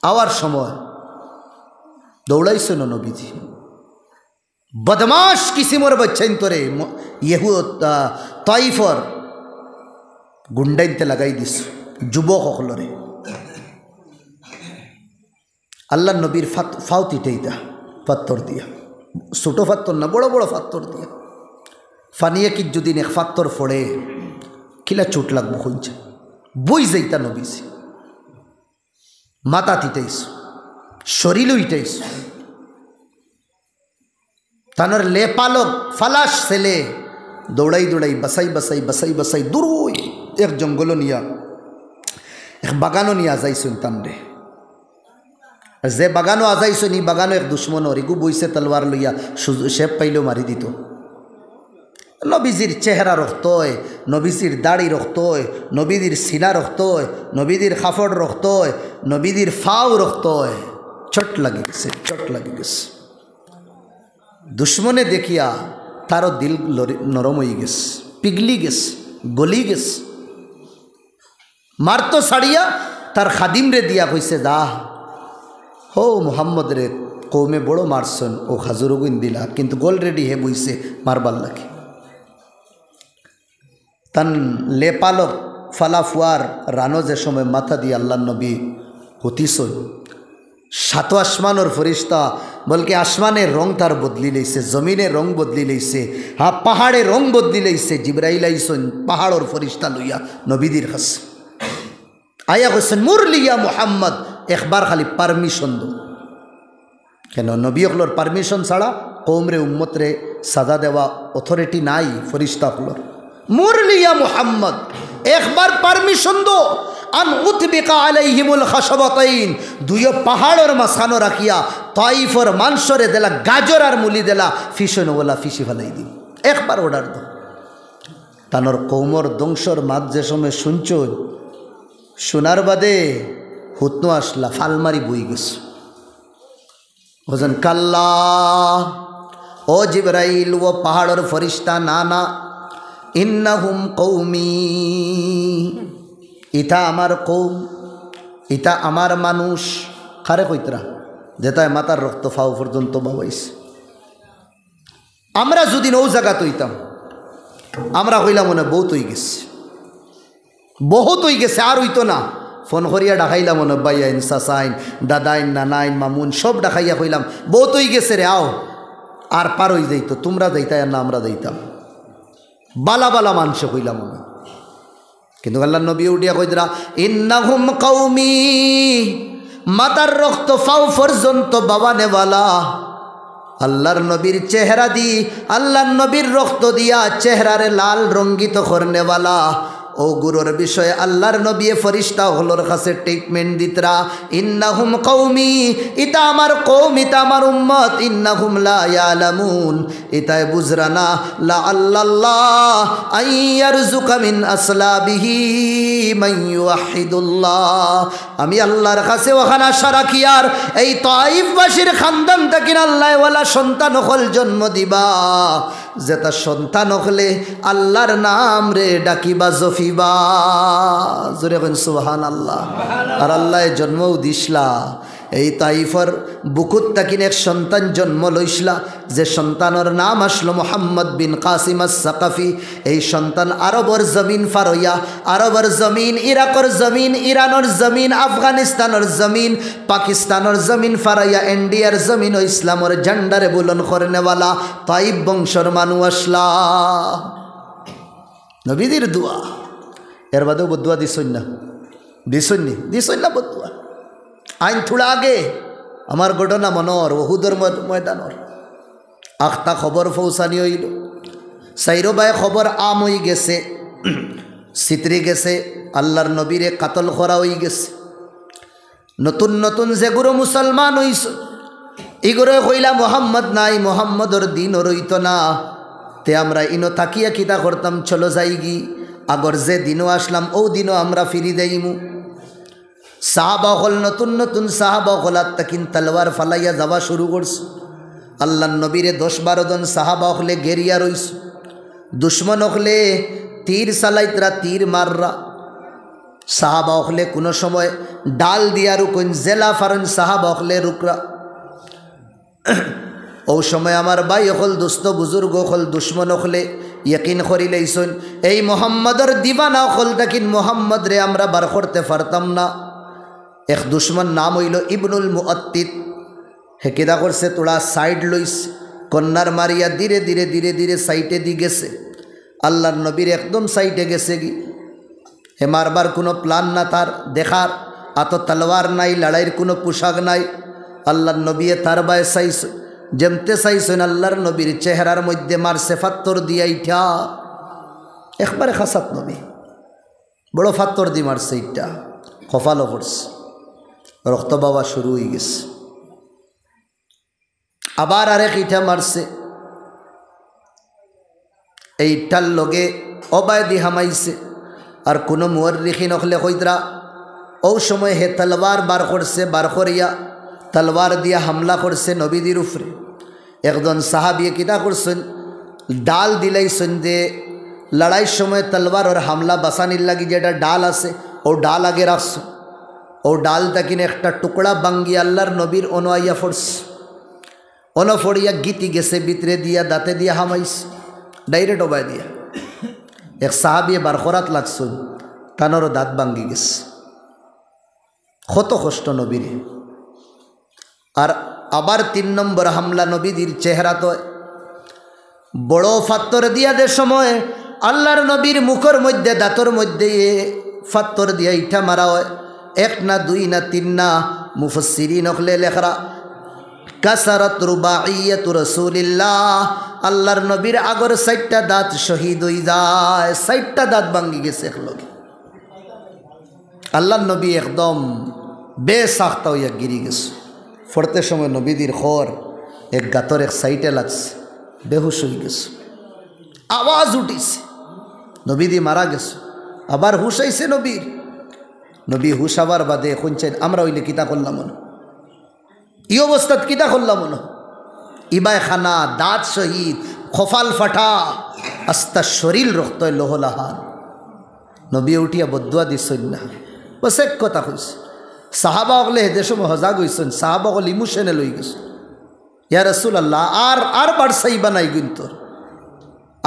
আওয়ার সময় দৌড়াইছে না নবীজি। বদমাশ কিসিমর বাচ্চাইন তোরে ইহুদ তাইফর গুন্ডাইতে লাগাই দিস যুবক সকলরে। আল্লাহ নবীর ফাউতিটাইতা পাত্তর দিয়া, ছোটো ফাত্তর না বড় বড় ফাত্তর দিয়া। ফানিয়ে কি যদি এক ফাত্তর ফোড়ে কিলা চোট লাগবো খুঁজছে, বই যাইতা নবীজি। মাথা তিতাইস, শরীরও ইটাইস, তানোর লে পালক ফালাস ছেলে দৌড়াই দৌড়াই বাসাই বাসাই বাসাই বাসাই দূরই এক জঙ্গল নিয়া এক বাগানও নিয়ে আজাইছেন তানরে। যে বাগানও আজাইছেন এই বাগানও এক দুশ্মনর, এগু বইছে তলোয়ার লইয়া শেপ পাইলেও মারি দিত। নবীজির চেহারা রক্ত হয়, নবীজির দাড়ি রক্ত হয়, নবীজির সিনা রক্ত হয়, নবীজির কাপড় রক্ত হয়, নবীজির ফাও রক্ত হয়। চট লাগি গেছে, চট লাগি গেছে। দুশ্মনে দেখিয়া তারও দিল নরম হয়ে গেছে, পিগলি গেছে, গলি গেছে। মারতো ছাড়িয়া তার খাদিম রে দিয়া কইছে দা হো মোহাম্মদ রে কৌমে বড় মারছন, ও খাজুরগুন দিলা, কিন্তু গোল রেডি হে বইছে মারবার লাগে। তান লে পালক ফালা ফুয়ার রানো যে সময় মাথা দিয়ে আল্লাহ নবী হতিস, সাত আসমানোর ফরিস্তা বলকে আসমানের রং তার বদলি লইছে, জমিনের রং বদলি লইছে, হ্যাঁ পাহাড়ের রং বদলি লইছে। জিবরাইল আইসন পাহাড়ের ফরিস্তা লইয়া নবীদের কাছে আয়া কইছেন মুরলিয়া মুহাম্মদ, একবার খালি পারমিশন দো। কেন নবী হকলোর পারমিশন ছাড়া কৌমরে উম্মতরে সাজা দেওয়া অথরিটি নাই ফরিস্তা হকলোর। মুরলিয়া মুহাম্মদ, একবার পারমিশন দো আন উতবিকা আলাইহিমুল খাশবাতাইন, দুইও পাহাড়ের মাঝখানো রাখিয়া তাইফর মানসরে দেলা গাজর আর মুলি দেলা ফিসন ওলা ফিসি ফেলাই দিন, একবার অর্ডার দো। তানোর কৌমর দংশর মাঝ যে সময় শুনছ, শোনার বাদে হুতনো আসলা ফালমারি বই গেছে। বলছেন কাল্লা, ও জিবরাইল ও পাহাড়ের ফরিস্তা, না না, ইন্নাহুম কৌমি, ইটা আমার কৌম, ইটা আমার মানুষ। খারে কইতরা যেটায় মাতার রক্ত ফাও পর্যন্ত বাবাইছে। আমরা যদি নৌ জায়গা তৈতাম, আমরা হইলাম মনে বহুত হয়ে গেছে, বহুত হয়ে গেছে, আর হইতো না। ফোন করিয়া ডাকাইলাম মনে বাইয়াইন, চাচাইন, দাদাইন, নানাইন, মামুন সব ডাকাইয়া কইলাম বহুত হয়ে গেছে রে, আও। আর পার হয়ে যাইত, তোমরা যাইতাই আর না আমরা যাইতাম। বালা বালা মানুষ কইলাম মনে। কিন্তু আল্লাহ নবী উঠিয়া কইতরা ইন্নাহুম কওমি, মাতার রক্ত ফাও পর্যন্ত বাবানেওয়ালা। আল্লাহর নবীর চেহারা দি, আল্লাহর নবীর রক্ত দিয়া চেহারারে লাল রঙ্গিত করনেওয়ালা। ও গুরুর বিষয়ে আল্লাহর নবী ফরিস্তা হলোর কাছে ট্রিটমেন্ট দিতরা, ইন্নাহুম কওমি, ইতা আমার কওম, ইতা আমার উম্মত, ইন্নাহুম লা ইয়ালামুন, ইতায় বুঝরা না, লা আল্লাল্লাহ আইয়ারযুকা মিন আসলাবিহি মান ইউহিদুল্লাহ। আমি আল্লাহর কাছে ওখানে আশা রাখি আর এই তাইফবাসীর খানদান তাকিন আল্লাহ ওয়ালা সন্তান হল জন্ম দিবা, যেটা সন্তান হলে আল্লাহর নাম রে ডাকিবা জফিবা। জোরে বলেন সুবহানাল্লাহ। আর আল্লাহ জন্মও দিসলা, এই তাইফর বুকুত তাকিন এক সন্তান জন্ম লইসলা, যে সন্তানের নাম আসলো মোহাম্মদ বিন কাসিম আস-সাকাফি। এই সন্তান আরবর জমিন ফারইয়া, আরবর জমিন, ইরাকর জমিন, ইরানের জমিন, আফগানিস্তানের জমিন, পাকিস্তানের জমিন ফারাইয়া ইন্ডিয়ার জমিন ও ইসলামের ঝান্ডারে বুলন করনেওয়ালা তাইব বংশর মানুষ আসলা। নবীদের দোয়া, এর বাদেও বদুয়া দিছই না, দিছই না বদুয়া। আইন থোড়া আগে আমার ঘটনা মনর ওহুদর ময়দানর আখতা খবর ফৌসানি হইল, সাইরো বাই খবর আম হয়ে গেছে, সিতরি গেছে, আল্লাহর নবীরে কাতল করা হয়ে গেছে। নতুন নতুন যেগুলো মুসলমান হইস, এগুলো কইলা মোহাম্মদ নাই, মোহাম্মদর দিন রইত না। তে আমরা ইনো তাকিয়া কিতা করতাম, চলো যাইগি, আগর যে দিনও আসলাম ও দিনও আমরা ফিরি দেইমু। সাহাবা হল নতুন নতুন সাহাবা হল আত্মাকিন তলোয়ার ফালাইয়া যাওয়া শুরু করছে। আল্লাহ নবীরে 10-12 জন সাহাবা হলে গেরিয়া রইস, দুশ্মন হলে তীর চালাইতরা, তীর মাররা। সাহাবা হলে কোনো সময় ডাল দিয়া রুকুন, জেলা ফারন সাহাবা হলে রুকরা। ও সময় আমার ভাই হল, দুস্থ বুজুর্গ হল, দুশ্মন হলে ইয়কিন করি লইছন এই মোহাম্মদর দিবানা হল তাকিন মোহাম্মদ রে আমরা বার করতে পারতাম না। এক দুশ্মন নাম হইল ইবনুল মুআত্তিদ। হে কেদা করছে, তোরা সাইড লইস, কন্যার মারিয়া ধীরে ধীরে ধীরে ধীরে সাইটে দি গেছে। আল্লাহর নবীর একদম সাইটে গেছে গি। হে মারবার কোনো প্ল্যান না তার, দেখার আত তলোয়ার নাই, লড়াইয়ের কোনো পোশাক নাই। আল্লাহর নবী তার বায় চাইছ, যেমতে চাইছেন আল্লাহর নবীর চেহারার মধ্যে মারছে ফাত্তর দিয়া ইঠা, একবারে খাসাত নবী বড় ফাত্তর দি মারছে, ইটা কপালও পড়ছে, রক্ত বাবা শুরু হয়ে গেছে। আবার আরেক ইটা মারছে, এইটার লগে অবায়দি হামাইছে। আর কোনো মুয়াররিখিন হলে কইতরা ও সময় হে তলবার বার করছে, বার করিয়া তলবার দিয়া হামলা করছে নবীদের উপরে। একজন সাহাবিয়ে কিতা করছেন, ডাল দিলাইছেন যে লড়াইয়ের সময় তলবার ওর হামলা বাসানির লাগি যেটা ডাল আছে ও ডাল আগে রাখছ। ও ডাল তাকিন একটা টুকরা বাঙ্গি আল্লাহর নবীর অনআইয়া ফোর্স, অনফড়িয়া গীতি গেছে ভিতরে দিয়া, দাঁতে দিয়া হামাইছে, ডাইরেক্ট ওবায় দিয়া। এক সাহাবিয়ে বার করাত লাগছেন, তানোরও দাঁত ভাঙ্গি গেছে। কত কষ্ট নবীরে। আর আবার 3 নম্বর হামলা নবীদের চেহারা তো বড় ফাত্তর দিয়া দে সময় আল্লাহর নবীর মুখের মধ্যে দাঁতর মধ্যে ফাত্তর দিয়া ইটা মারা হয়। 1 না 2 না 3 না, মুফাসসিরিন হলে লেখরা কাসারাত রুবাইয়াতু রাসূলিল্লাহ, আল্লাহর নবীর আগর 60টা দাঁত শহীদ হয়ে যায়, 60টা দাঁত ভাঙ্গি গেছে একলগে। আল্লাহর নবী একদম বেসাখতা হইয়া গিরি গেছে। ফরতে সময় নবীদের খর এক গাতর এক সাইটে লাগছে, বেহুশ হয়ে গেছে, আওয়াজ উঠিছে, নবীদি মারা গেছে। আবার হুশ আইছে নবীর। নবী হুশ আবার বাদে শুনছেন আমরা হইলে কিতা করলাম মনে, ই অবস্থাত কিতা করলাম মনে, ইবাই খানা, দাঁত শহীদ, খফাল ফাটা, আস্তা শরীর রক্ত লোহলাহান। নবী উঠিয়া বদুয়া দিছেন না, বস এক কথা কইছে। সাহাবা হলে হেদের সময় হজাগ হইছেন, সাহাবা হল ইমোশনে লই গেছে, ইয়া রাসূলুল্লাহ আর বাড়সাইবা নাই গুন্তর,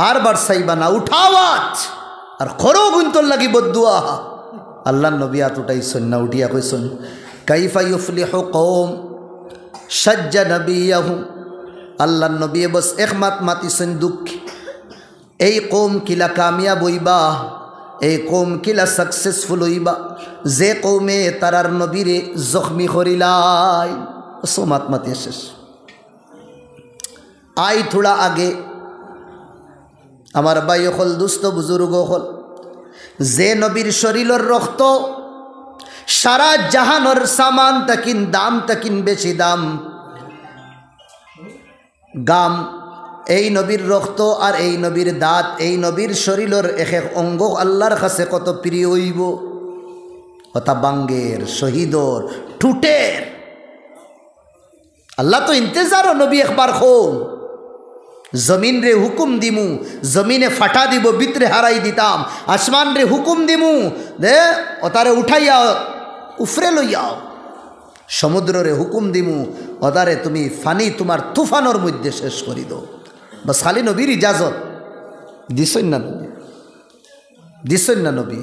আর বাড়সাইবা না, উঠাওয়াজ আর খরো গুন্তর লাগি বদুয়া। আল্লাহ নবী হাত উঠাইছেন না, উঠিয়া কইছেন কাইফা ইউফলিহু কওম সাজ্জা নবিয়াহু। আল্লাহ নবী বস একমাত মাতিছেন দুঃখ, এই কওম কিলা কামিয়াব হইবা, এই কওম কিলা সাকসেসফুল হইবা যে কওমে তারার নবীরে জখমি করিলাই। সোমাত মাতি শেষ। আই থোড়া আগে আমার ভাই হল, দুস্থ বুজুর্গ হল, যে নবীর শরীরের রক্ত সারা জাহানোর সামান তাকিন দাম তাকিন বেশি দাম গাম, এই নবীর রক্ত আর এই নবীর দাঁত, এই নবীর শরীরের এক এক অঙ্গ আল্লাহর কাছে কত প্রিয় হইব। কথা বাঙ্গের, শহীদর, ঠুটের। আল্লাহ তো ইন্তজারও নবী একবার খোম, জমিন রে হুকুম দিমু, জমিনে ফাটা দিব, ভিতরে হারাই দিতাম। আসমান রে হুকুম দিমু, দে ওতারে উঠাইয়া উফরে লইয়াও। সমুদ্র রে হুকুম দিমু, ওতারে তুমি ফানি তোমার তুফানোর মধ্যে শেষ করি দো। বাস খালি নবীর ইজাজত দিছেন না নবী, দিছেন না নবী।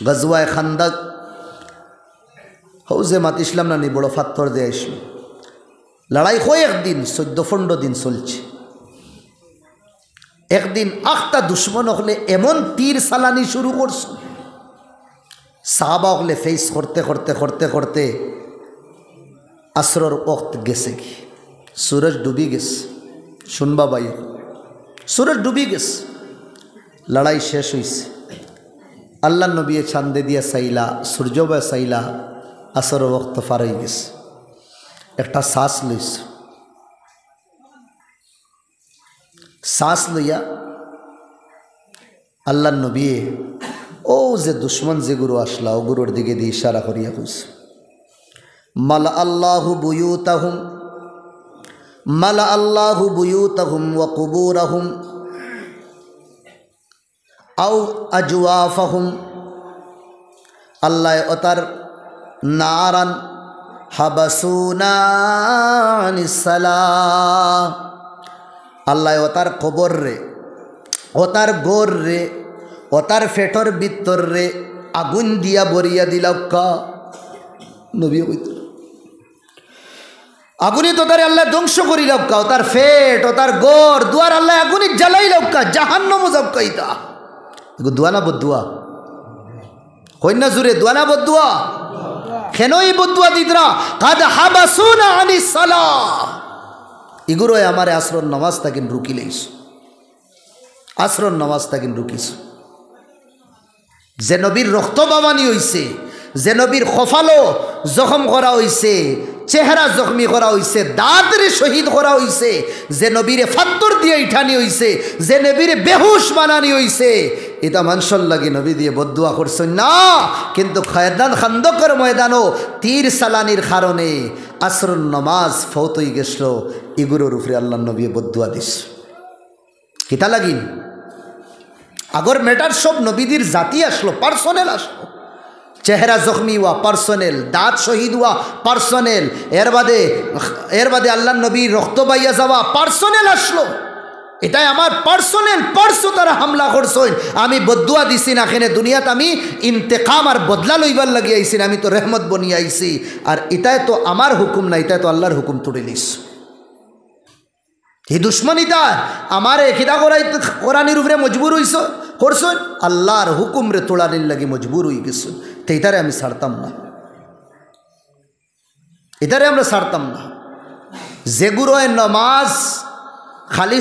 গজওয়ায়ে খান্দক হৌজে মাতিসলাম না নি, বড় ফাত্তর দিয়ে আসল লড়াই হয় একদিন 14-15 দিন চলছে। একদিন আখতা দুশ্মন হলে এমন তীর সালানি শুরু করছে, সাহাবা হলে ফেস করতে করতে করতে করতে আসরর ওক্ত গেছে, কি सूरज डूबी गेस। শুনবা ভাই, सूरज डूबी गेस, লড়াই শেষ হইছে। আল্লাহ নবী ছান্দে দিয়া সাইলা, সূর্য বা সাইলা, আসর ওক্ত পার হয়ে গেছে। একটা শ্বাস লইস, শ্বাস লইয়া আল্লাহ নবী ও যে দুশ্মন যে গুরু আসলা, ও গুরুর দিকে দিয়ে ইশারা করিয়া কইছে মালা আল্লাহু বুয়ুতাহুম, মালা আল্লাহু বুয়ুতাহুম ওয়া কুবুরাহুম আও আজওয়াফাহুম। আল্লাহ ওতার নারান হাবাসুনা আনিস সালাহ, আল্লাহ ওতার কবর রে, ওতার গোর রে, ওতার ফেটর ভিতর রে আগুন দিয়া বরিয়া দিলাক্কা। নবী কইতে আগুনি তো তারে আল্লাহ ধ্বংস করি লক্কা, ওতার ফেট, ওতার গোর দুয়ার আল্লাহ আগুনি জ্বালাই লক্কা, জাহান্নাম যাবকাইতা। এগো দোয়া না বদুয়া, কইনা জুরে দোয়া না বদুয়া? কেনই বদুয়া দিদরা? কাদ হাবাসুনা আনিস সালাহ, ইগুরোয় আমারে আসরর নামাজ তাকিন রুকি লইস, আসরর নামাজ তাকিন রুকিস। যে নবীর রক্ত বাবানি হইছে, যে নবীর খফালো জখম করা হইছে, চেহারা জখমি করা হইছে, দাঁতরে শহীদ করা হইছে, যে নবীরে ফাত্তর দিয়ে ইঠানি হইছে, যে নবীরে বেহুশ বানানি হইছে, এটা মানুষের লাগে নবী দিয়ে বদুয়া করছেন না। কিন্তু খয়দান খান্দকের ময়দানও তীর সালানির কারণে আসরুন নমাজ ফৌত হয়ে গেছিল, ইগুলোর উপরে আল্লাহ নবী বদুয়া দিস। কিতা লাগিন আগর মেটার সব নবীদের জাতি আসলো, পার্সোনেল আসলো। চেহারা জখমি হওয়া পার্সোনেল, দাঁত শহীদ হওয়া পার্সোনেল, এর বাদে আল্লাহ নবীর রক্ত বাইয়া যাওয়া পার্সোনেল আসলো। এটাই আমার পার্সো তারা হামলা করছেন। আমি বদুয়া দিছি না, এখানে দুনিয়াত আমি ইন্তেকাম আর বদলা লইবার লাগি আইছি না, আমি তো রহমত বনি আইছি। আর এটাই তো আমার হুকুম না, এটাই তো আল্লাহর হুকুম তুলে নিস। এই দুশ্মনিটা আমার খিদা কোরআনির উপরে মজবুর হইস করছেন, আল্লাহর হুকুম রে তোড়ানির লাগি মজবুর হয়ে গেছেন। তো এটারে আমি ছাড়তাম না, এটারে আমরা ছাড়তাম না। যেগুলোয় নমাজ খালি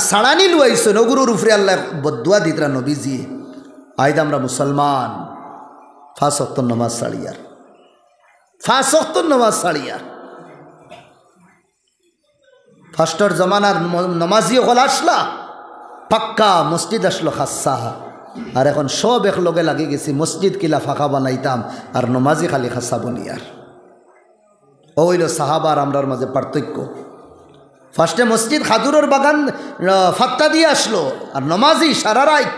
সাড়ানি লুয়াইছো নগুরুর উপরে আল্লাহ বদুয়া দিতরা নবীজি। আইদ আমরা মুসলমান 5 ওয়াক্ত নমাজ ছাড়িয়ার, 5 ওয়াক্ত নমাজ ছাড়িয়ার। ফার্স্টর জমানার নমাজি হল আসলা পাক্কা, মসজিদ আসলো খাসা। আর এখন সব এক লগে লাগে গেছি, মসজিদ কিলা ফাঁকা বানাইতাম আর নমাজি খালি খাসা বনিয়ার। ওইল সাহাবার আমরার মাঝে পার্থক্য। ফার্স্টে মসজিদ খাদুরের বাগান ফাত্তা দিয়ে আসলো আর নমাজি সারা রাইট।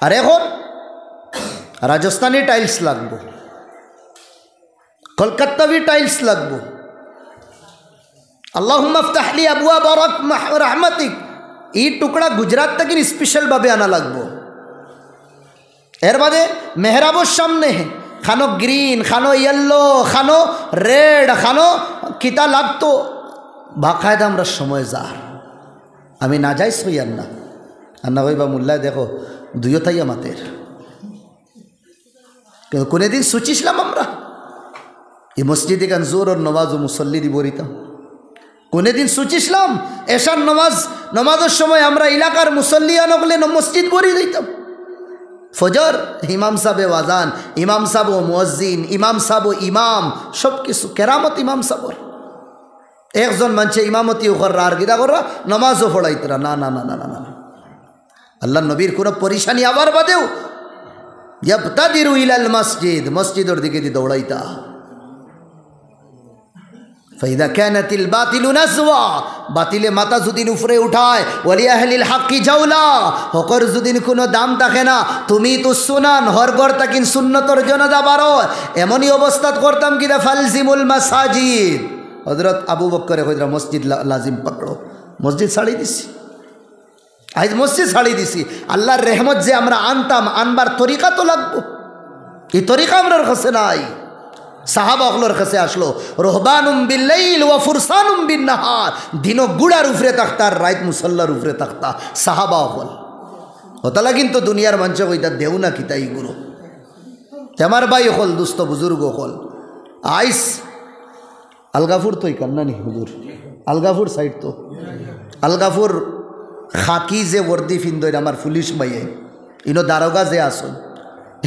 আর এখন রাজস্থানী টাইলস লাগবো, কলকাতাবি টাইলস লাগবো। আল্লাহুম্মা ইফতাহ লি আবওয়াব রাহমাতিক, এই টুকরা গুজরাট থেকে স্পেশালভাবে আনা লাগবো। এর বাদে মেহরাবর সামনে খানো গ্রিন, খানো ইয়েলো, খানো রেড, খানো কিতা লাগতো বাকায়দা আমরা সময় যার। আমি না যাই সইয়ার না, আর না ভাই বা মোল্লায় দেখো দুইও তাই আমাদের। কিন্তু কোনোদিন সুচিছিলাম আমরা এই মসজিদে গান জোর ওর নমাজ ও মুসল্লি দি বরিতাম? কোনোদিন সুচিছিলাম এশার নমাজের সময় আমরা এলাকার মুসল্লি আনগলে মসজিদ ভরি দিতাম? ফজর ইমাম সাহেব ওয়াজান, ইমাম সাহেব ও মুয়াজ্জিন, ইমাম সাহেব ও ইমাম, সব কিছু কেরামত ইমাম সাহেবর। একজন মানুষে ইমামতি করা আর গিরা করা নমাজও পড়াইতরা না না না না না না। আল্লাহ নবীর কোনো পরিশানি আবার বাদেও ইয়াবতাদিরু ইলাল মসজিদ, মসজিদের দিকে দি দৌড়াইতা। ফাইদা কানাতিল বাতিলু নাজওয়া, বাতিলে মাথা যদিন উপরে উঠায়, ওয়ালি আহলিল হাক্কি জাওলা, হকর যদিন কোনো দাম থাকে না, তুমি তো সুনান হরগর তাকিন সুন্নতর জনাজা বারো। এমনই অবস্থা করতাম কিনা ফালজিমুল মাসাজিদ। হযরত আবু বকর কইরা মসজিদ লাজিম পকড়ো, মসজিদ ছাড়ি দিছি। আজ মসজিদ ছাড়ি দিছি। আল্লাহর রহমত যে আমরা আনতাম, আনবার তরিকা তো লাগবো। এই তরিকা আমরার কাছে নাই। সাহাবা হলোর কাছে আসলো রহবানুম বিল্লাইল ওয়া ফুরসানুম বিন্নাহার, দিনও গুড়ার উপরে থাকতা আর রাত মুসল্লার উপরে থাকতা সাহাবা হল। হতালা কিন্তু দুনিয়ার মানুষ কইতা দেও না কিতাই গুরু। আমার ভাই হল, দুস্থ বুজুর্গ হল, আইস আলগাফুর তো কান্না নি হুজুর, আলগাফুর সাইড তো আলগাফুর খাকি যে বর্দি ফিন্দই আমার পুলিশ মাইয়ে ইনো দারোগা যে আসুন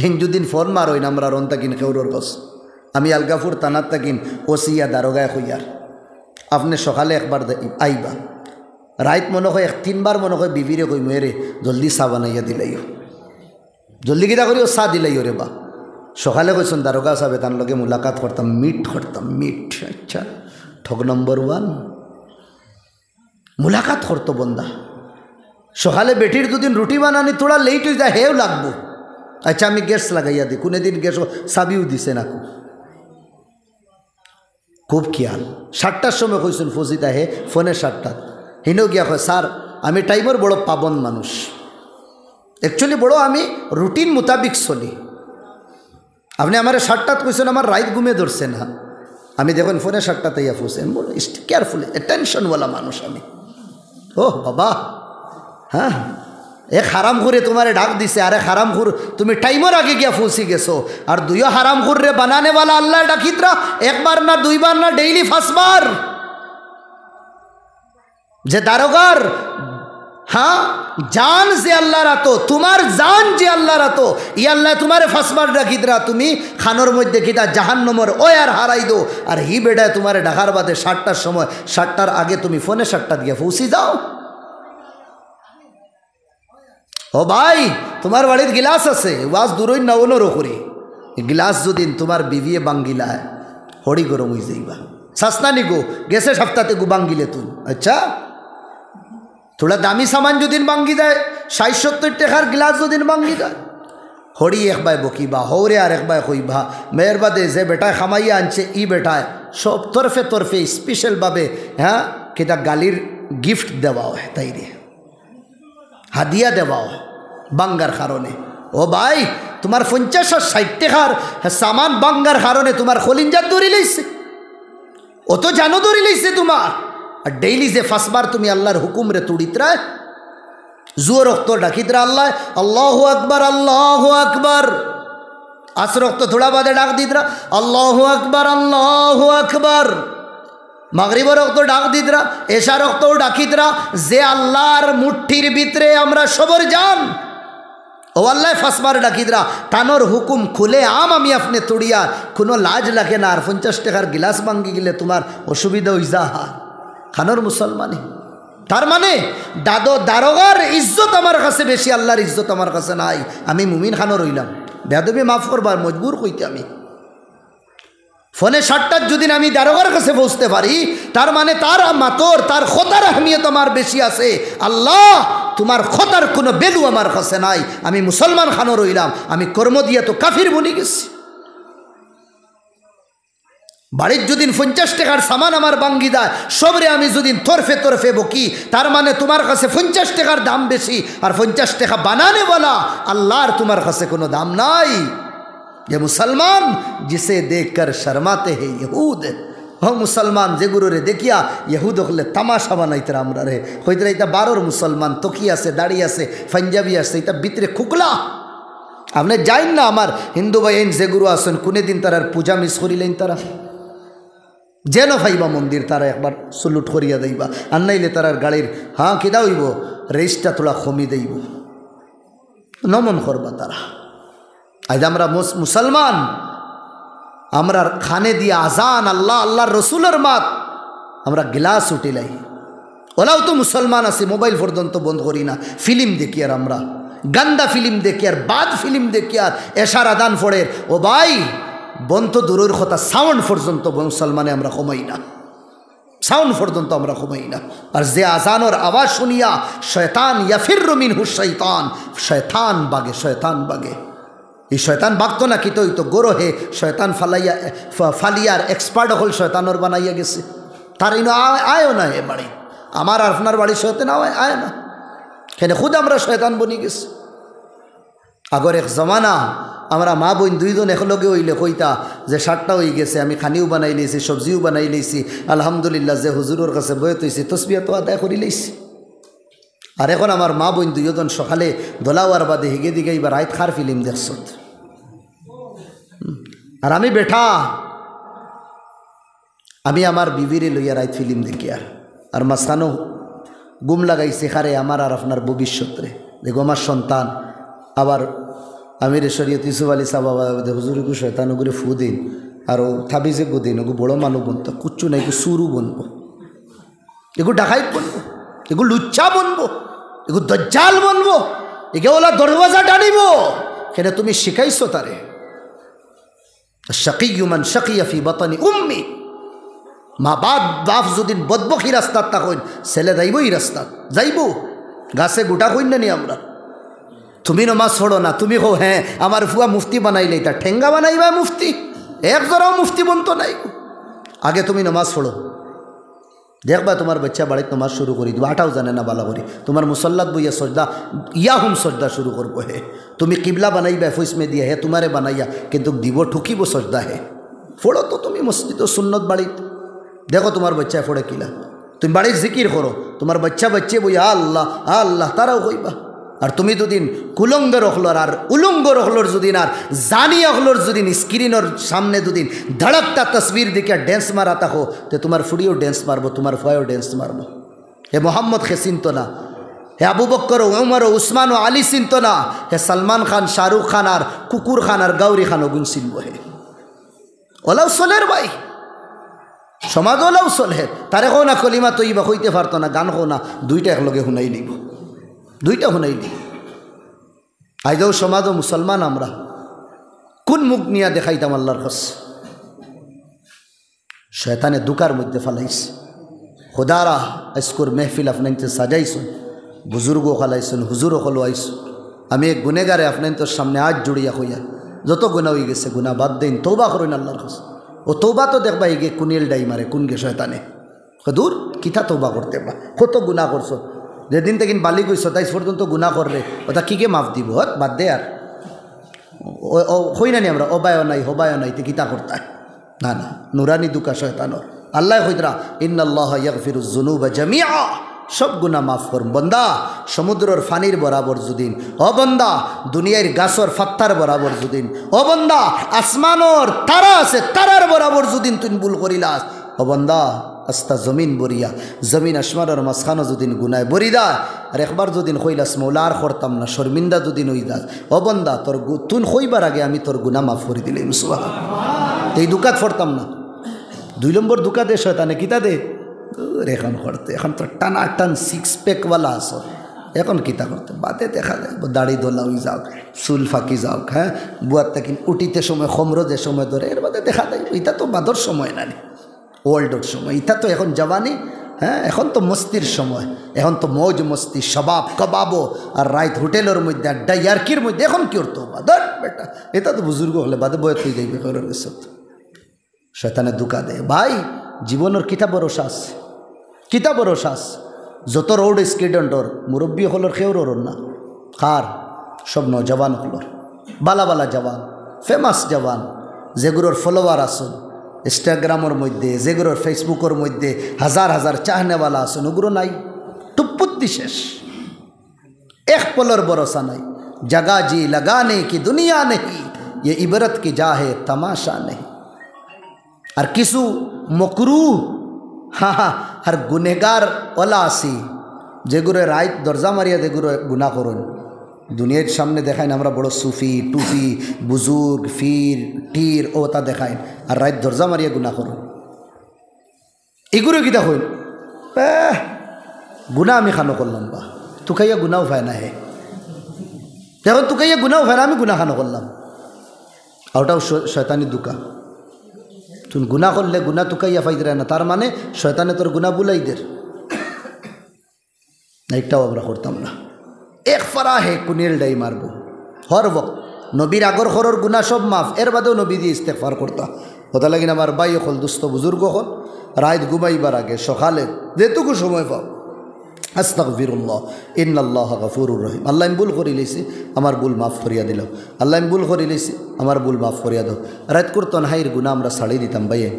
হিন্দুদিন ফোন মারইন আমরা রন তাকিন খেউরর গছ। আমি আলগাফুর তানার তাকিন ওসিয়া দারোগায় হইয়ার। আপনি সকালে একবার আইবা, রাইত মনে হয় 3বার মনে হয় বিবিরে কই মেরে জলদি চা বানাইয়া দিলাইও, জলদি কিতা করিও চা দিলাইও রে বা। সকালে কইসুন দারোগা সাহেব তার লগে মুলাকাত করতাম, মিট করতাম, মিট। আচ্ছা ঠক নম্বর 1 মুলাকাত করতো বন্দা। সকালে বেটির দুদিন রুটি বানানি তোড়া লেট হয়ে যায়, হেও লাগবো। আচ্ছা আমি গ্যাস লাগাইয়া দিই, কোনোদিন গ্যাস চাবিও দিছে না। খুব খেয়াল 7টার সময় কইসুন ফজিতা হে ফোনে 7টা হিনেও গিয়া কয় স্যার আমি টাইমের বড় পাবন মানুষ, অ্যাকচুয়ালি বড় আমি রুটিন মোতাবিক চলি। আপনি আমার 7টাত কইছেন, আমার রাইত ঘুমে ধরছে না। আমি দেখুন ফোনে 7টাতে ইয়া ফুসেন বলো কেয়ারফুল টেনশনওয়ালা মানুষ আমি। ও বাবা হ্যাঁ, এক হারামখুরে তোমারে ডাক দিছে, আরে হারামখুর তুমি টাইমের আগে গিয়া পৌঁছি গেছো। আর 2 হারামখুর রে বানানেওয়ালা আল্লাহ ডাকিতরা 1বার না 2বার না ডেইলি 5 বার। যে দারোগার হ্যাঁ জান যে আল্লাহ রাতো, তোমার জান যে আল্লাহ রাতো, ই আল্লাহ তোমারে 5 বার ডাকিতরা, তুমি খানোর মধ্যে কিতা জাহান্নমর ওই আর হারাই দো। আর হি বেটায় তোমারে ডাকার বাদে 7টার সময়, 7টার আগে তুমি ফোনে 7টাত গিয়া পৌঁছি যাও। ও ভাই তোমার বাড়ির গিলাস আছে, ওয়াজ দূরই না ওনো রকরি গিলাস যদি তোমার বিবিয়ে বাঙ্গিলায় হড়ি গরম হয়ে যাইবা। সাসনানি গো গেছে সপ্তাহে গো বাঙ্গিলে তুই। আচ্ছা থোড়া দামি সামান যদি বাঙ্গি যায়, 60-70 টাকার গিলাস যদি বাঙ্গি যায়, হড়ি একবার বকিবা, হৌরে আর একবার কইবা মেয়ের বাদে যে বেটায় খামাইয়া আনছে ই বেটায় সব তরফে তরফে স্পেশালভাবে হ্যাঁ কিতা গালির গিফট দেওয়া হয় তাই রে। হাদিয়া দেওয়াও বাঙ্গার কারণে। ও ভাই তোমার 50 আর 60 টাকার সামান বাঙ্গার কারণে তোমার খলিঞ্জাত দৌড়ি লাইছে, ও তো জানো দৌড়ি লাইছে তোমার। আর ডেইলি যে ফাঁসবার তুমি আল্লাহর হুকুম রে তুড়িতরা জুয়ো রক্ত ডাকিতরা আল্লাহ আল্লাহু আকবার আল্লাহু আকবার, আস রক্ত থোড়া বাদে ডাক দিতরা আল্লাহু আকবার আল্লাহু আকবার, মাগরিব রক্ত ডাক দিতরা, এশা রক্ত ডাকিতরা, যে আল্লাহর মুঠির ভিতরে আমরা সবর যান ও আল্লাহ ফাঁসবার ডাকিদরা তানোর হুকুম খুলে আমি আপনি তুড়িয়া কোনো লাজ লাগে না। আর 50 টাকার গিলাস ভাঙ্গি গেলে তোমার অসুবিধা হয়ে যা খানোর মুসলমানি। তার মানে দারোগার ইজ্জত আমার কাছে বেশি, আল্লাহর ইজ্জত আমার কাছে নাই। আমি মুমিন খানোর হইলাম, বেয়াদবি মাফ করবার মজবুর হইতে আমি ফোনে 60টার যদি আমি দারোগার কাছে পৌঁছতে পারি, তার মানে তার মাতর তার খোতার আহমিয়ত আমার বেশি আছে। আল্লাহ তোমার খোতার কোনো বেলু আমার কাছে নাই, আমি মুসলমান খানো রইলাম, আমি কর্ম দিয়ে তো কাফির বনি গেছি। বাড়ির যদি 50 টাকার সামান আমার বাঙ্গি দেয় সবরে আমি যদি তরফে তরফে বকি, তার মানে তোমার কাছে 50 টাকার দাম বেশি, আর 50 টাকা বানানে বলা আল্লাহর তোমার কাছে কোনো দাম নাই। ये मुसलमान जिसे देखकर शर्माते हैं यहूद, हो मुसलमान जे गुरु रे देखिया यहूद हले तमाशा बानाइतरा हमरा रे हইতরা এটা 12 মুসলমান তকি আছে দাড়ি আছে পাঞ্জাবি আছে এটা ভিতরে খুকলা। আপনি যাইন না আমার হিন্দু ভাইন যে গুরু আছেন কোনে দিন তারার পূজা মিস করিলেন, তারা যেন ভাইবা মন্দির তারা একবার সুলুট করিয়া দেইবা, আর নাইলে তারার গাড়ির হ্যাঁ কিদা হইব রেসটা তোলা কমি দেইব, নমন করবা তারা। আজ আমরা মুসলমান, আমরা খানে দিয়ে আজান আল্লাহ আল্লাহর রসুলের মাত আমরা গ্লাস উঠিলাই, ওলাও তো মুসলমান আছি, মোবাইল পর্যন্ত বন্ধ করি না, ফিল্ম দেখি আর আমরা গান্দা ফিল্ম দেখি আর বাদ ফিল্ম দেখি আর এশার আদান ফোড়ের ও ভাই বন্ধ দূরের কথা সাউন্ড পর্যন্ত মুসলমানে আমরা কমাই না, সাউন্ড পর্যন্ত আমরা কমাই না। আর যে আজানোর আওয়াজ শুনিয়া শয়তান ইয়াফিররু মিনহু শয়তান, শয়তান বাগে শয়তান বাগে। এই শয়তান বাগতো না কি তো গোরহে শয়তান ফালিয়ার এক্সপার্ট হল শয়তানোর বানাইয়া গেছে, তার ইনো আয়ও না এ বাড়ি, আমার আপনার বাড়ি শয়তান আয় না, কেন খুদ আমরা শয়তান বনি গেছি। আগর এক জমানা আমরা মা বোন দুইজন একলগে হইলে কইতা যে 7টা হয়ে গেছে, আমি খানিও বানাই লইছি সবজিও বানাই লইছি, আলহামদুলিল্লাহ যে হুজুরের কাছে বয়ে তৈছি তসবিয়া তো আদায় করি লইছি। আর এখন আমার মা বোন দুইজন সকালে দোলাওয়ার বাদে হিগে দিকে এবার রাত খার ফিল্ম দেখছ, আর আমি বেঠা আমি আমার বিবিরে লইয়া রাত ফিল্ম দেখি আর মাঝখানো গুম লাগাইছে খারে আমার আর আপনার ভবিষ্যৎরে। দেখো আমার সন্তান আবার আমির শরীয়ত ইউসুফ আলী সাহেব হুজুরগু শয়তানগুলো ফু দিন আর থাবিজে গো দিন ওগু বড় মানুষ বনতো কুচ্ছু নাই, এগু সুরু বনবো, এগু ডাকাইত বনবো, এগু লুচ্চা বনবো, এগু দজ্জাল বনবো, এগে ওলা দরওয়াজা টানিব। সেটা তুমি শিখাইছো তারে। শাকিয়্যু মান শাকিয়া ফি বাতনি উম্মি, মা বাপ যদি বদবখি রাস্তার তখন ছেলে যাইব এই রাস্তা যাইব, গাছে গোটা কইন না নি আমরা। তুমি নমাজ পড়ো না, তুমি কো হ্যাঁ আমার ফুয়া মুফতি বানাইলে তা ঠেঙ্গা বানাইবা মুফতি, এক জরাও মুফতি বনতো নাই। আগে তুমি নমাজ পড়ো, দেখবা তোমার বাচ্চা বাড়িতে নমাজ শুরু করি দিব, আটাও জানে না বালা করি, তোমার মুসল্লাত বইয়া সজদা ইয়াহুম সজদা শুরু করবো হে, তুমি কিবলা বানাইবা ফুসমে দিয়া হে তোমারে বানাইয়া কিন্তু দিব ঠুকিব সজদা হে। পড়ো তো তুমি মসজিদ সুন্নত বাড়িতে, দেখো তোমার বাচ্চা পড়ে কিলা, তুমি বাড়ির জিকির করো, তোমার বাচ্চা বইয়া আল্লাহ আল্লাহ তারাও কইবা। আর তুমি দুদিন কুলঙ্গ রখলর আর উলঙ্গ রখলর যদিন আর জানি অখলর যদিন স্ক্রিনের সামনে দুদিন ধড়কতা তসবির দিকে ড্যান্স মারা থাকো, তো তোমার ফুড়িও ড্যান্স মারবো, তোমার ফুয়াও ড্যান্স মারবো। হে মোহাম্মদ খে চিনত না, হে আবু বক্কর উমর উসমান ও আলী চিনত না, হে সলমান খান শাহরুখ খান আর কুকুর খান আর গৌরী খান ওগুন চিনব। হে ওলাও চলের ভাই সমাজ ওলাও চলে, তারে কো না কলিমা তৈবা হইতে পারতো না, গান কো না, দুইটা একলগে শুনাই নিব, দুইটা শুনাই নিব। আইজাও সমাজ ও মুসলমান আমরা কোন মুখ নিয়া দেখাইতাম আল্লাহর কাছে। শয়তানে দুকার মধ্যে ফালাইছে। খোদারা আজকুর মেহফিল আপনাইতে সাজাইছুন, বুজুর্গ খালাইছুন, হুজুরও খলো আইসুন। আমি এক গুনেগারে আপনাইতোর সামনে আজ জড়িয়া হইয়া যত গুণা হয়ে গেছে গুণা বাদ দেন, তৌবা করেন আল্লাহর কাছে। ও তৌবা তো দেখবা এই গে কুনিল ডাই মারে কোন গে শয়তানে দূর কিতা তৌবা করতে বা কত গুণা করছো, যেদিন থেকে বালি গই 27 পর্যন্ত গুণা করলে ওটা কী কে মাফ দিব হত বাদ দে আর হই না নি আমরা অবায় নাই হবায় নাই তে কিতা করতে না না নুরানি দুকা শয়তানর আল্লাহ কইতরা ইন্নাল্লাহা ইয়াগফিরুজ যুনুবা জামিআ সব গুনাহ মাফ করুন বন্দা সমুদ্রর ফানির বরাবর যদিন ও বন্দা দুনিয়ার গাছর ফাত্তার বরাবর যদিন ও বন্দা আসমানর তারা আছে তারার বরাবর যদিন তুই ভুল করিলাস ও বন্দা আস্তা জমিন বরিয়া জমিন আসমানের মাঝখানো যদিন গুনায় বরিদা আর একবার যদিন কইলাস মৌলার করতাম না শর্মিন্দা যদিন হইদাস ও বন্দা তোর তুন কইবার আগে আমি তোর গুনাহ মাফ করে দিলাম সুবহানাল্লাহ এই দুকাত ফরতাম না 2 নম্বর দুকা দে শয়তানে কিতা দে এখন করতে এখন তো টানা টান 6 প্যাকওয়ালা আস এখন কিতা করতে বাদে দেখা যায় দাড়ি দোলা হয়ে যাও চুল ফাঁকি যাও হ্যাঁ বুয়ার তাকিন উঠিতে সময় খমরজে সময় ধরে এর বাদে দেখা যায় এটা তো বাদর সময় না ওল্ডর সময় এটা তো এখন জওয়ানি হ্যাঁ এখন তো মস্তির সময় এখন তো মৌজ মস্তি সবাব কবাবো আর রাইত হোটেলের মধ্যে আড্ডা ইয়ার্কির মধ্যে এখন কি করতো বাদর বেটা এটা তো বুজুর্গ হলে বাদে বয়ে তুই যাইবে করার এসব শয়তানে দুকা দে ভাই জীবনের কিতা ভরসা আছে কিতা ভরসা আছে যত রোড স্টুডেন্টর মুরব্বী হলর খেউর না কার সব নজওয়ান হলর বালা বালা জওয়ান ফেমাস জওয়ান যেগুলোর ফলোয়ার আসুন ইনস্টাগ্রামের মধ্যে যেগুলোর ফেসবুকের মধ্যে হাজার হাজার চাহনেওয়ালা আসুন ওগুলো নাই টুপ্পুত্তি শেষ এক পলর ভরসা নাই জগা জি লাগানে কি দুনিয়া নেই ये इबरत की जा है तमाशा नहीं আর কিছু মকরু আর গুনেগার ওলা আসি যেগুলো রাইত দরজা মারিয়া যেগুলো গুণা করুন দুনিয়ার সামনে দেখাইন আমরা বড় সুফি টুফি বুজুর্গ ফির টির ও তা দেখাইন আর রাইত দরজা মারিয়া গুণা করুন এগুলো কিতা হইল গুণা আমি খানো করলাম বা তুকাইয়া গুণাও ভাই না হে এখন তুকাইয়া গুণাও ভাই না আমি গুণা খানো করলাম আর ওটাও শয়তানি দুকা তুই গুণা করলে গুণা তুকাইয়া ফাইদে না তার মানে শয়তানে তোর গুণা বুলাইদের এইটাও আমরা করতাম না এক ফারা হে কুনিল ডাই মারবো হর বক্ত নবীর আগর খরর গুণা সব মাফ এর বাদেও নবী দিয়ে ইস্তেগফার করতা কথা লাগিন আমার ভাই হল দুস্থ বুজুর্গ হল রাত ঘুমাইবার আগে সকালে যেটুকু সময় পাও আস্তাগফিরুল্লাহ ইন্নাল্লাহা গফুরুর রহিম আল্লাহ আমি ভুল করি লইছি আমার ভুল মাফ করিয়া দিল আল্লাহ আমি ভুল করি লইছি আমার ভুল মাফ করিয়া দাও রাত করতন হাইর গুণা আমরা ছাড়ি দিতাম ভাইয়েন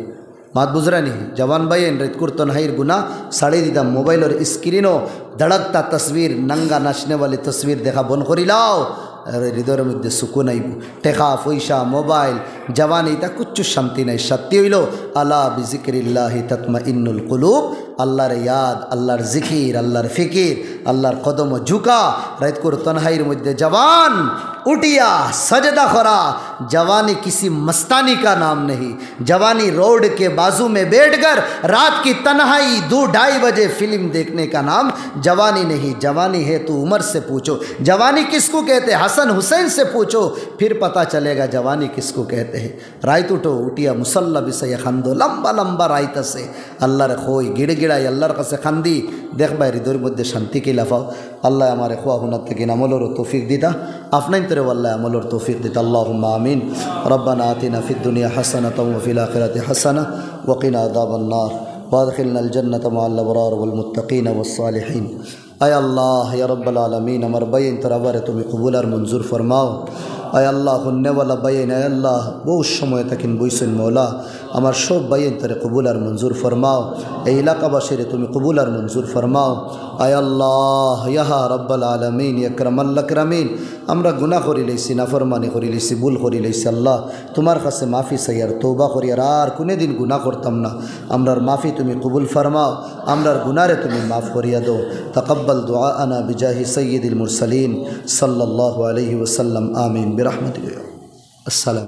মাত বুঝরানি জওয়ান ভাইয়েন রাত করতন হাইর গুণা ছাড়ি দিতাম মোবাইলের স্ক্রিনও ধড়কতা তসবির নঙ্গা নাচনে वाली তসবির দেখা বন করি লাও আর হৃদয়ের মধ্যে সুকুন আইব টেকা পয়সা মোবাইল জওয়ানি তা কিচ্ছু শান্তি নাই সত্যি হইল আলা বিজিক্রিল্লাহি তাতমাইন্নুল কুলুব আল্লাহর ইয়াদ আল্লাহর জিকির আল্লাহর ফিকির আল্লাহর কদম ঝুঁকা রাত করে তনহাইর মধ্যে জওয়ান उठिया सजदा करा जवानी किसी मस्तानी का नाम नहीं जवानी रोड के बाजू में बैठकर रात की तन्हाई 2-2:30 बजे फिल्म देखने का नाम जवानी नहीं जवानी है तो उम्र से पूछो जवानी किसको कहते हैं हसन हुसैन से पूछो फिर पता चलेगा जवानी किसको कहते हैं रात उठो उठिया मुसल्ला बिसय खंदो लंबा लंबा रात से अल्लाह रे खोई गिड़गिड़ाई अल्लाहर काছে খান্দি দেখবা হৃদয়ের মধ্যে শান্তি কি লাফাও আল্লাহ আমারে খোয়া হুনাত থেকে আমলের তৌফিক দিতা আপনাই তরে আল্লাহ আমলের তৌফিক দিতা আল্লাহুম্মা আমিন রব্বানা আতিনা ফিদ দুনিয়া হাসানাতাও ওয়া ফিল আখিরাতি হাসানা ওয়া কিনা আযাবান নার ওয়াদখিলনা আল জান্নাতা মা'আল আবরার ওয়াল মুত্তাকিন ওয়াস সালিহিন আয় আল্লাহ ইয়া রাব্বাল আলামিন আমার বাইন তরবারে তুমি কবুল আর মঞ্জুর ফরমাও আয় আল্লাহ হুন্নেওয়ালা বাইন আয় আল্লাহ বহু সময় তাকিন বইছেন মৌলা আমার সব বাইন তরে কবুল আর মঞ্জুর ফরমাও এই এলাকাবাসীরে তুমি কবুল আর মঞ্জুর ফরমাও আয় আল্লাহ ইয়া রাব্বাল আলামিন ইকরামাল আকরামিন আমরা গুনাহ করি লইছি নাফরমানি করি লইছি ভুল করি লইছি আল্লাহ তোমার কাছে মাফি চাই আর তওবা করি আর কোনে দিন গুনাহ করতাম না আমরার মাফি তুমি কবুল ফরমাও আমরার গুনারে তুমি মাফ করিয়া দাও তাকাব্বাল দুআআনা বিজাহি সাইয়্যিদিল মুরসালিন সাল্লাল্লাহু আলাইহি ওয়াসাল্লাম আমিন বিরহমাতিকা আসসালাম।